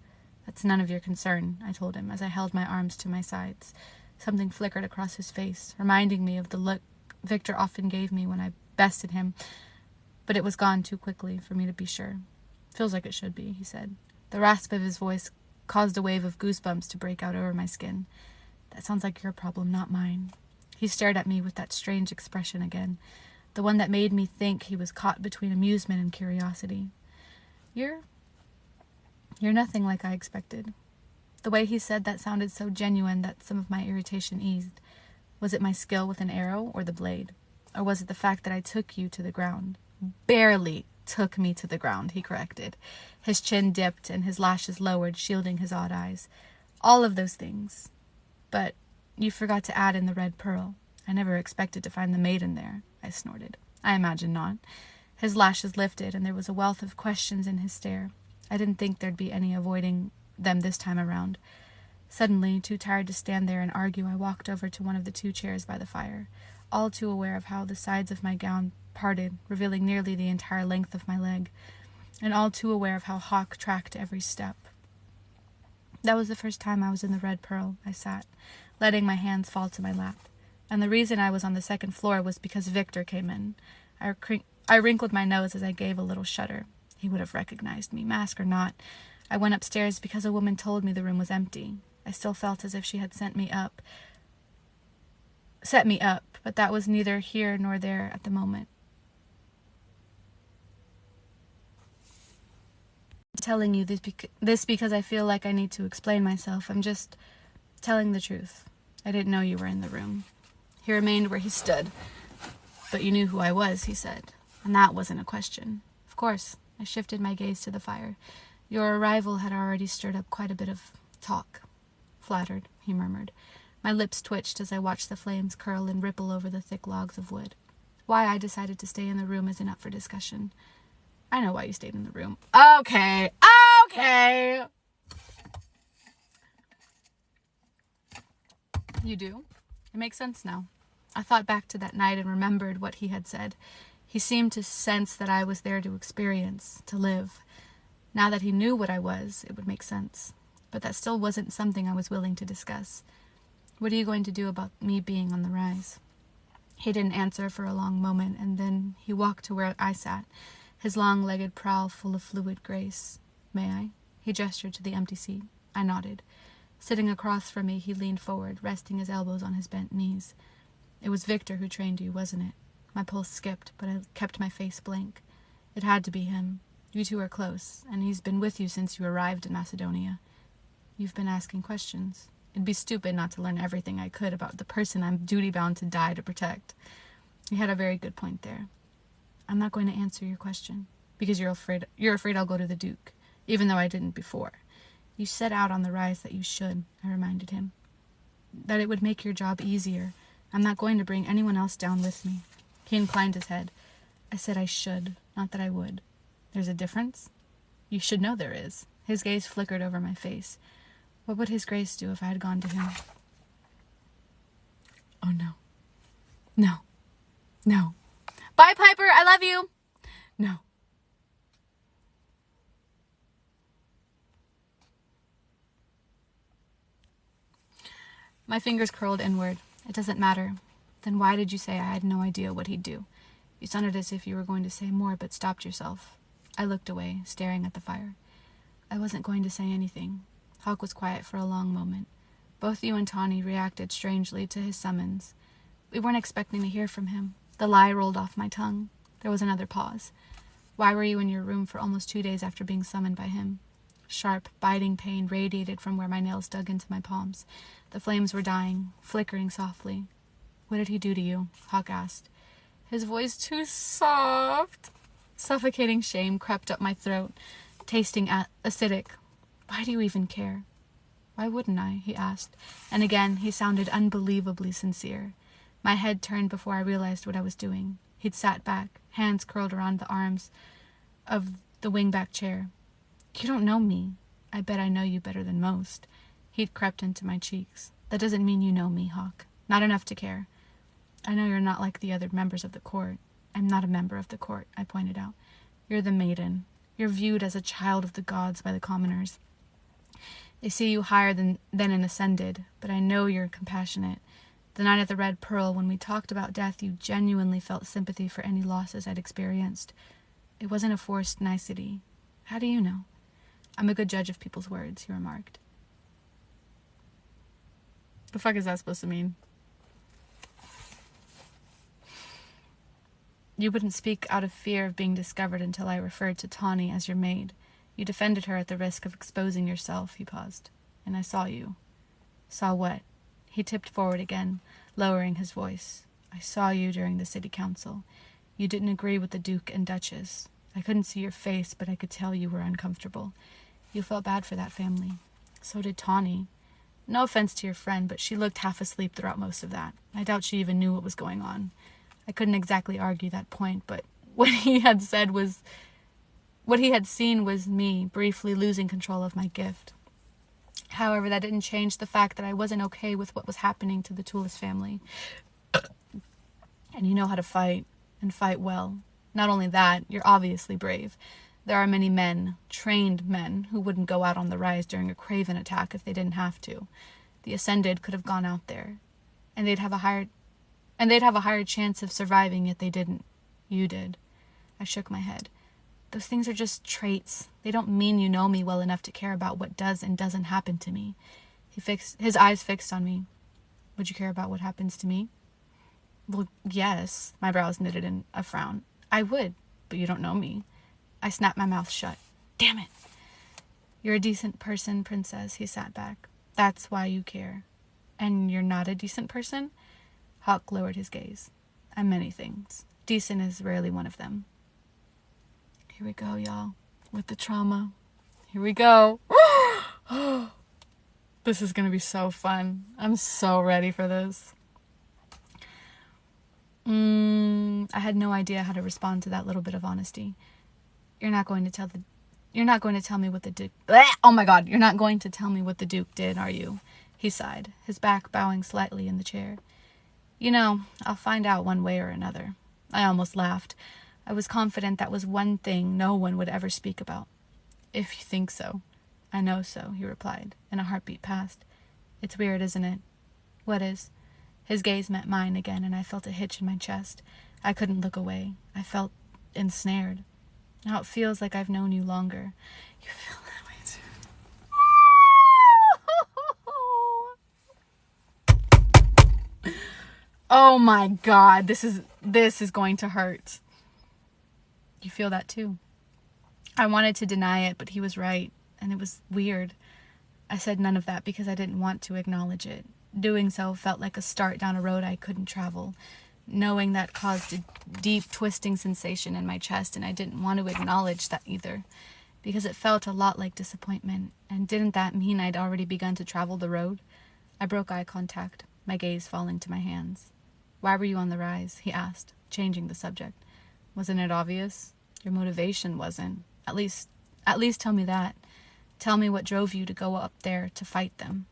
That's none of your concern, I told him, as I held my arms to my sides. Something flickered across his face, reminding me of the look Victor often gave me when I bested him, but it was gone too quickly for me to be sure. Feels like it should be, he said. The rasp of his voice caused a wave of goosebumps to break out over my skin. That sounds like your problem, not mine. He stared at me with that strange expression again, the one that made me think he was caught between amusement and curiosity. You're nothing like I expected. The way he said that sounded so genuine that some of my irritation eased. Was it my skill with an arrow or the blade? Or was it the fact that I took you to the ground? Barely took me to the ground, he corrected. His chin dipped and his lashes lowered, shielding his odd eyes. All of those things. But you forgot to add in the red pearl. I never expected to find the maiden there, I snorted. I imagine not. His lashes lifted, and there was a wealth of questions in his stare. I didn't think there'd be any avoiding them this time around. Suddenly, too tired to stand there and argue, I walked over to one of the 2 chairs by the fire, all too aware of how the sides of my gown parted, revealing nearly the entire length of my leg, and all too aware of how Hawk tracked every step. That was the first time I was in the red pearl. I sat, letting my hands fall to my lap. And the reason I was on the 2nd floor was because Victor came in. I wrinkled my nose as I gave a little shudder. He would have recognized me, mask or not. I went upstairs because a woman told me the room was empty. I still felt as if she had set me up, but that was neither here nor there at the moment. I'm telling you this because I feel like I need to explain myself. I'm just telling the truth. I didn't know you were in the room. He remained where he stood. But you knew who I was, he said, and that wasn't a question. Of course. I shifted my gaze to the fire. Your arrival had already stirred up quite a bit of talk. Flattered, he murmured. My lips twitched as I watched the flames curl and ripple over the thick logs of wood. Why I decided to stay in the room isn't up for discussion. I know why you stayed in the room. Okay. You do? It makes sense now. I thought back to that night and remembered what he had said. He seemed to sense that I was there to experience, to live. Now that he knew what I was, it would make sense. But that still wasn't something I was willing to discuss. What are you going to do about me being on the rise? He didn't answer for a long moment, and then he walked to where I sat, his long-legged prowl full of fluid grace. May I? He gestured to the empty seat. I nodded. Sitting across from me, he leaned forward, resting his elbows on his bent knees. It was Victor who trained you, wasn't it? My pulse skipped, but I kept my face blank. It had to be him. You two are close, and he's been with you since you arrived in Macedonia. You've been asking questions. It'd be stupid not to learn everything I could about the person I'm duty-bound to die to protect. You had a very good point there. I'm not going to answer your question, because you're afraid I'll go to the Duke, even though I didn't before. You set out on the rise that you should, I reminded him. That it would make your job easier. I'm not going to bring anyone else down with me. He inclined his head. I said I should, not that I would. There's a difference? You should know there is. His gaze flickered over my face. What would his grace do if I had gone to him? Oh, no. No. No. Bye, Piper. I love you. No. My fingers curled inward. It doesn't matter. Then why did you say I had no idea what he'd do? You sounded as if you were going to say more, but stopped yourself. I looked away, staring at the fire. I wasn't going to say anything. Hawk was quiet for a long moment. Both you and Tawny reacted strangely to his summons. We weren't expecting to hear from him. The lie rolled off my tongue. There was another pause. Why were you in your room for almost 2 days after being summoned by him? Sharp, biting pain radiated from where my nails dug into my palms. The flames were dying, flickering softly. What did he do to you? Hawk asked. His voice too soft. Suffocating shame crept up my throat, tasting acidic. Why do you even care? Why wouldn't I? He asked. And again, he sounded unbelievably sincere. My head turned before I realized what I was doing. He'd sat back, hands curled around the arms of the wingback chair. You don't know me. I bet I know you better than most. He'd crept into my cheeks. That doesn't mean you know me, Hawk. Not enough to care. I know you're not like the other members of the court. I'm not a member of the court, I pointed out. You're the maiden. You're viewed as a child of the gods by the commoners. They see you higher than an ascended, but I know you're compassionate. The night at the Red Pearl, when we talked about death, you genuinely felt sympathy for any losses I'd experienced. It wasn't a forced nicety. How do you know? I'm a good judge of people's words, he remarked. The fuck is that supposed to mean? You wouldn't speak out of fear of being discovered until I referred to Tawny as your maid. You defended her at the risk of exposing yourself, he paused. And I saw you. Saw what? He tipped forward again, lowering his voice. I saw you during the city council. You didn't agree with the Duke and Duchess. I couldn't see your face, but I could tell you were uncomfortable. You felt bad for that family. So did Tawny. No offense to your friend, but she looked half asleep throughout most of that. I doubt she even knew what was going on. I couldn't exactly argue that point, but what he had seen was me briefly losing control of my gift. However, that didn't change the fact that I wasn't okay with what was happening to the Toulis family. And you know how to fight, and fight well. Not only that, you're obviously brave. There are many men, trained men, who wouldn't go out on the rise during a Craven attack if they didn't have to. The Ascended could have gone out there, and they'd have a higher chance of surviving, yet they didn't. You did. I shook my head. Those things are just traits. They don't mean you know me well enough to care about what does and doesn't happen to me. His eyes fixed on me. Would you care about what happens to me? Well, yes. My brows knitted in a frown. I would, but you don't know me. I snapped my mouth shut. Damn it. You're a decent person, Princess. He sat back. That's why you care. And you're not a decent person? Hawk lowered his gaze. I'm many things. Decent is rarely one of them. Here we go, y'all. With the trauma. Here we go. This is going to be so fun. I'm so ready for this. I had no idea how to respond to that little bit of honesty. You're not going to tell me what the Duke... Oh my God, you're not going to tell me what the Duke did, are you? He sighed, his back bowing slightly in the chair. You know, I'll find out one way or another. I almost laughed. I was confident that was one thing no one would ever speak about. If you think so. I know so, he replied, and a heartbeat passed. It's weird, isn't it? What is? His gaze met mine again, and I felt a hitch in my chest. I couldn't look away. I felt ensnared. Now it feels like I've known you longer. You feel that way too. Oh my God, this is going to hurt. You feel that too. I wanted to deny it, but he was right, and it was weird. I said none of that because I didn't want to acknowledge it. Doing so felt like a start down a road I couldn't travel. Knowing that caused a deep twisting sensation in my chest, and I didn't want to acknowledge that either, because it felt a lot like disappointment, and didn't that mean I'd already begun to travel the road? I broke eye contact, my gaze falling to my hands. Why were you on the rise? He asked, changing the subject. Wasn't it obvious? Your motivation wasn't. At least tell me that. Tell me what drove you to go up there to fight them.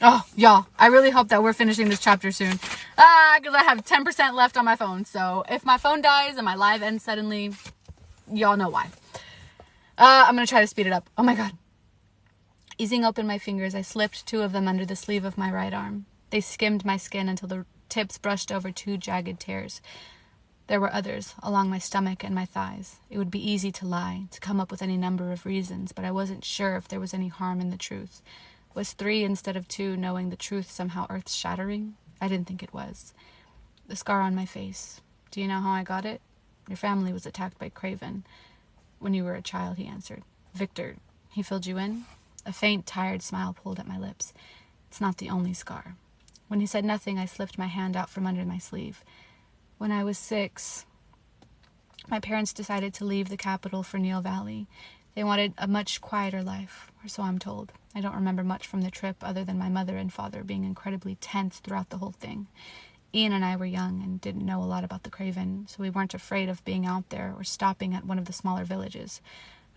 Oh, y'all, I really hope that we're finishing this chapter soon. Because I have 10% left on my phone. So if my phone dies and my live ends suddenly, y'all know why. I'm going to try to speed it up. Oh my God. Easing open my fingers, I slipped 2 of them under the sleeve of my right arm. They skimmed my skin until the tips brushed over 2 jagged tears. There were others, along my stomach and my thighs. It would be easy to lie, to come up with any number of reasons, but I wasn't sure if there was any harm in the truth. Was 3 instead of 2 knowing the truth somehow earth-shattering? I didn't think it was. The scar on my face. Do you know how I got it? Your family was attacked by Craven. When you were a child, he answered. Victor, he filled you in? A faint, tired smile pulled at my lips. It's not the only scar. When he said nothing, I slipped my hand out from under my sleeve. When I was 6, my parents decided to leave the capital for Neil Valley. They wanted a much quieter life, or so I'm told. I don't remember much from the trip other than my mother and father being incredibly tense throughout the whole thing. Ian and I were young and didn't know a lot about the Craven, so we weren't afraid of being out there or stopping at one of the smaller villages,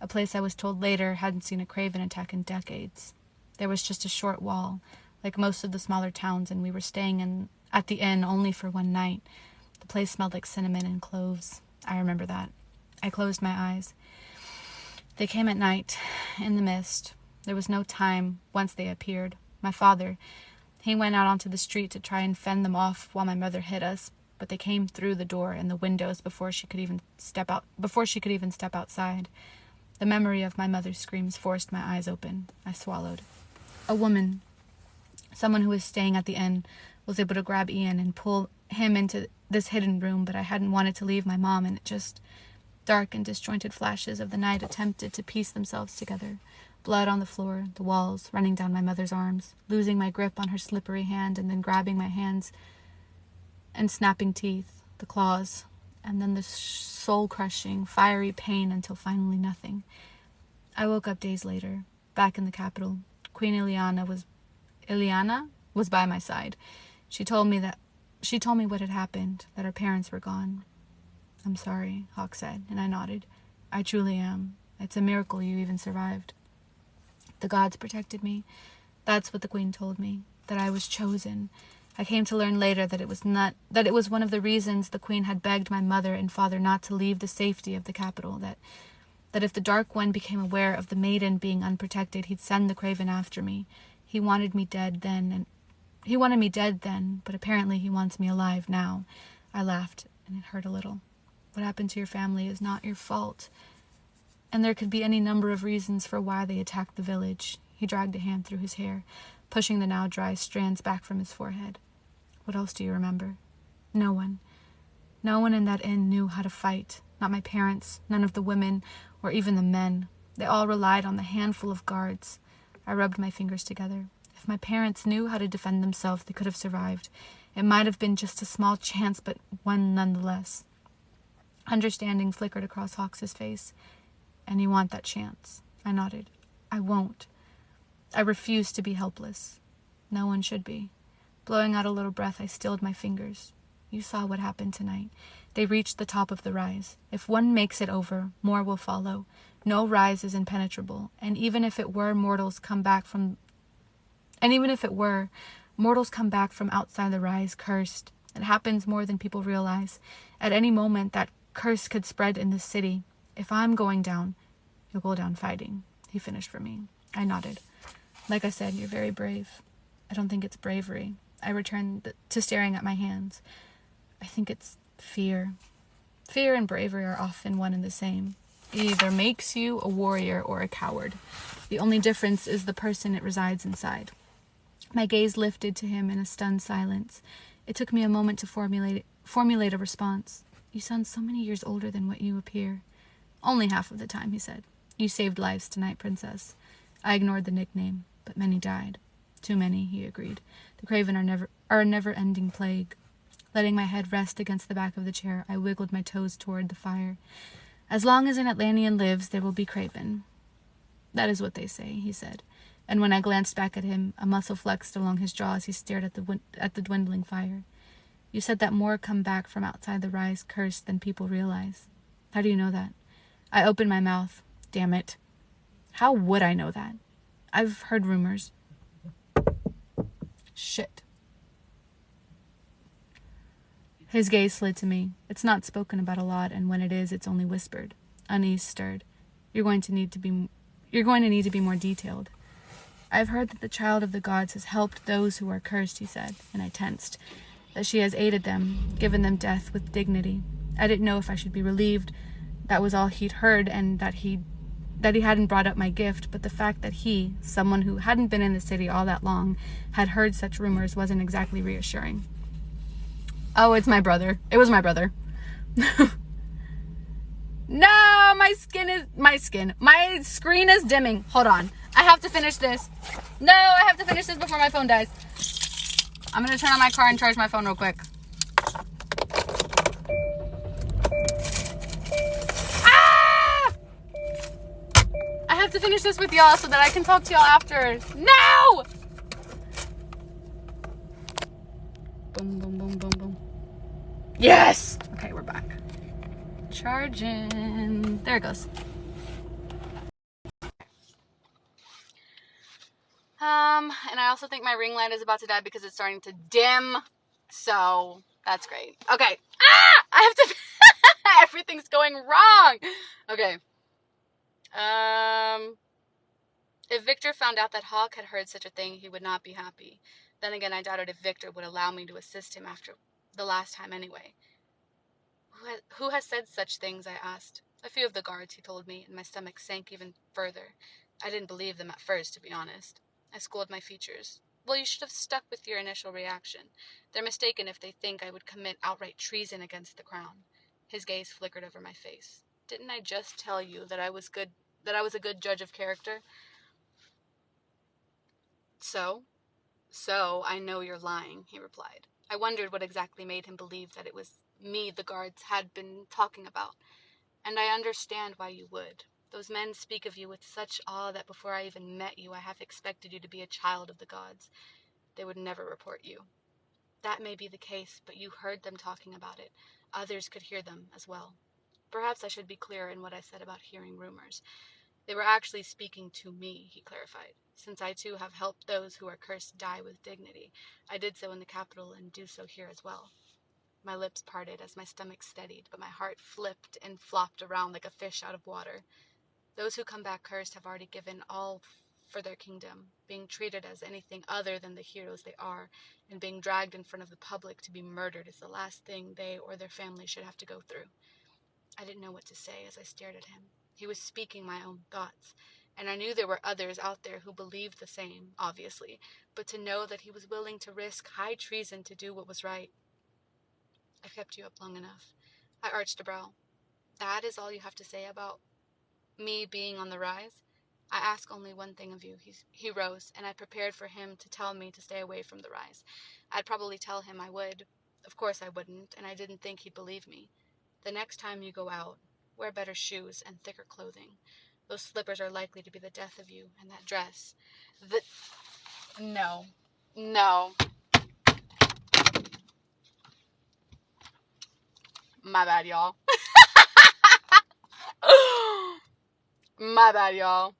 a place I was told later hadn't seen a Craven attack in decades. There was just a short wall, like most of the smaller towns, and we were staying at the inn only for one night. The place smelled like cinnamon and cloves. I remember that. I closed my eyes. They came at night, in the mist. There was no time once they appeared. My father, he went out onto the street to try and fend them off while my mother hid us, but they came through the door and the windows before she could even step outside. The memory of my mother's screams forced my eyes open. I swallowed. A woman, someone who was staying at the inn, was able to grab Ian and pull him into this hidden room, but I hadn't wanted to leave my mom, and it just... Dark and disjointed flashes of the night attempted to piece themselves together. Blood on the floor, the walls, running down my mother's arms, losing my grip on her slippery hand, and then grabbing my hands and snapping teeth, the claws, and then the soul-crushing, fiery pain until finally nothing. I woke up days later, back in the capital. Queen Ileana was by my side. She told me what had happened, that her parents were gone. I'm sorry, Hawk said, and I nodded. I truly am. It's a miracle you even survived. The gods protected me. That's what the queen told me, that I was chosen. I came to learn later that it was one of the reasons the queen had begged my mother and father not to leave the safety of the capital, that if the Dark One became aware of the maiden being unprotected, he'd send the Craven after me. He wanted me dead then, but apparently he wants me alive now. I laughed, and it hurt a little. What happened to your family is not your fault. And there could be any number of reasons for why they attacked the village. He dragged a hand through his hair, pushing the now dry strands back from his forehead. What else do you remember? No one. No one in that inn knew how to fight. Not my parents, none of the women, or even the men. They all relied on the handful of guards. I rubbed my fingers together. If my parents knew how to defend themselves, they could have survived. It might have been just a small chance, but one nonetheless. Understanding flickered across Hawks's face. And you want that chance? I nodded. I won't. I refuse to be helpless. No one should be. Blowing out a little breath, I stilled my fingers. You saw what happened tonight. They reached the top of the rise. If one makes it over, more will follow. No rise is impenetrable, and even if it were, mortals come back from outside the rise cursed. It happens more than people realize. At any moment, that curse could spread in this city. If I'm going down, you'll go down fighting. He finished for me. I nodded. Like I said, you're very brave. I don't think it's bravery. I returned to staring at my hands. I think it's fear. Fear and bravery are often one and the same. It either makes you a warrior or a coward. The only difference is the person it resides inside. My gaze lifted to him in a stunned silence. It took me a moment to formulate a response. You sound so many years older than what you appear. Only half of the time, he said. You saved lives tonight, Princess. I ignored the nickname, but many died. Too many, he agreed. The Craven are a never-ending plague. Letting my head rest against the back of the chair, I wiggled my toes toward the fire. As long as an Atlantean lives, there will be Craven. That is what they say, he said. And when I glanced back at him, a muscle flexed along his jaw as he stared at the dwindling fire. You said that more come back from outside the rise cursed than people realize. How do you know that? I opened my mouth. Damn it. How would I know that? I've heard rumors. Shit. His gaze slid to me. It's not spoken about a lot, and when it is, it's only whispered. Unease stirred. You're going to need to be more detailed. I've heard that the child of the gods has helped those who are cursed, he said, and I tensed. That she has aided them, given them death with dignity. I didn't know if I should be relieved. That was all he'd heard, and that he hadn't brought up my gift, but the fact that he, someone who hadn't been in the city all that long, had heard such rumors wasn't exactly reassuring. Oh, it's my brother. It was my brother. No, my screen is dimming. Hold on. I have to finish this. No, I have to finish this before my phone dies. I'm going to turn on my car and charge my phone real quick. Ah! I have to finish this with y'all so that I can talk to y'all after. No! Boom, boom, boom, boom, boom. Yes! Okay, we're back. Charging. There it goes. And I also think my ring light is about to die because it's starting to dim. So, that's great. Okay. Ah! I have to... Everything's going wrong. Okay. If Victor found out that Hawk had heard such a thing, he would not be happy. Then again, I doubted if Victor would allow me to assist him after the last time anyway. Who has said such things, I asked. A few of the guards, he told me, and my stomach sank even further. I didn't believe them at first, to be honest. I schooled my features. Well, you should have stuck with your initial reaction. They're mistaken if they think I would commit outright treason against the crown. His gaze flickered over my face. Didn't I just tell you that I was a good judge of character? So, I know you're lying, he replied. I wondered what exactly made him believe that it was me the guards had been talking about. And I understand why you would. Those men speak of you with such awe that before I even met you, I half expected you to be a child of the gods. They would never report you. That may be the case, but you heard them talking about it. Others could hear them as well. Perhaps I should be clearer in what I said about hearing rumors. They were actually speaking to me, he clarified. Since I too have helped those who are cursed die with dignity, I did so in the capital and do so here as well. My lips parted as my stomach steadied, but my heart flipped and flopped around like a fish out of water. Those who come back cursed have already given all for their kingdom, being treated as anything other than the heroes they are, and being dragged in front of the public to be murdered is the last thing they or their family should have to go through. I didn't know what to say as I stared at him. He was speaking my own thoughts, and I knew there were others out there who believed the same, obviously, but to know that he was willing to risk high treason to do what was right. I've kept you up long enough. I arched a brow. That is all you have to say about me being on the rise? I ask only one thing of you. He rose, and I prepared for him to tell me to stay away from the rise. I'd probably tell him I would. Of course I wouldn't, and I didn't think he'd believe me. The next time you go out, wear better shoes and thicker clothing. Those slippers are likely to be the death of you, and that dress. No. My bad, y'all. My bad, y'all.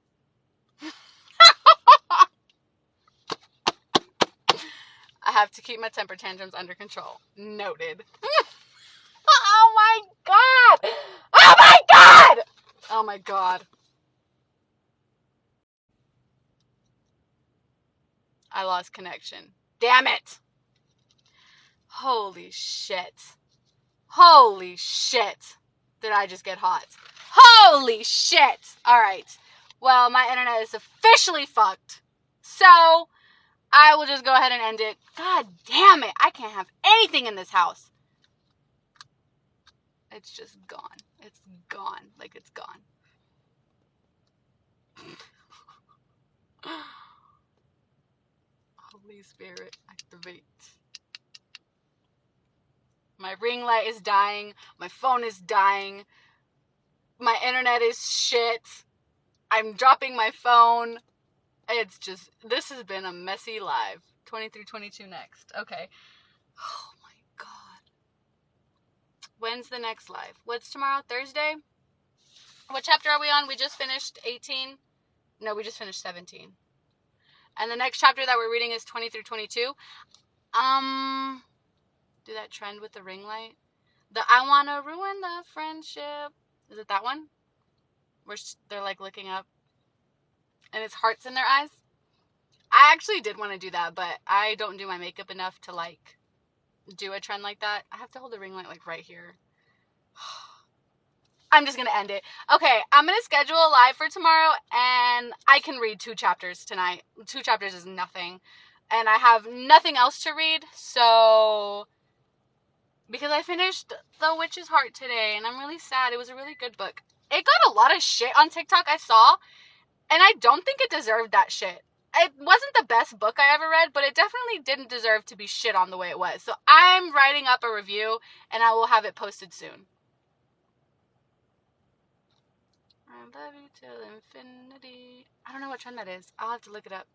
I have to keep my temper tantrums under control. Noted. Oh my god! Oh my god! Oh my god. I lost connection. Damn it! Holy shit. Holy shit. Did I just get hot? Holy shit! Alright. Well, my internet is officially fucked. So, I will just go ahead and end it. God damn it. I can't have anything in this house. It's just gone. It's gone. Like, it's gone. Holy Spirit, activate. My ring light is dying. My phone is dying. My internet is shit. I'm dropping my phone. It's just, this has been a messy live. 23-22 next. Okay. Oh my god. When's the next live? What's tomorrow? Thursday? What chapter are we on? We just finished 18. No, we just finished 17. And the next chapter that we're reading is 20-22. Do that trend with the ring light. The I wanna ruin the friendship. Is it that one? Where they're like looking up and it's hearts in their eyes. I actually did want to do that, but I don't do my makeup enough to like do a trend like that. I have to hold the ring light like right here. I'm just going to end it. Okay, I'm going to schedule a live for tomorrow, and I can read 2 chapters tonight. 2 chapters is nothing. And I have nothing else to read, so... Because I finished The Witch's Heart today, and I'm really sad. It was a really good book. It got a lot of shit on TikTok, I saw, and I don't think it deserved that shit. It wasn't the best book I ever read, but it definitely didn't deserve to be shit on the way it was. So I'm writing up a review, and I will have it posted soon. I love you till infinity. I don't know what trend that is. I'll have to look it up.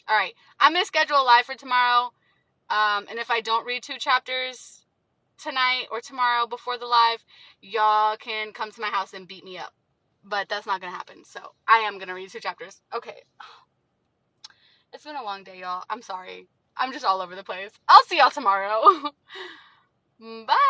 Alright, I'm going to schedule a live for tomorrow. And if I don't read 2 chapters tonight or tomorrow before the live, y'all can come to my house and beat me up. But that's not going to happen. So I am going to read 2 chapters. Okay. It's been a long day, y'all. I'm sorry. I'm just all over the place. I'll see y'all tomorrow. Bye.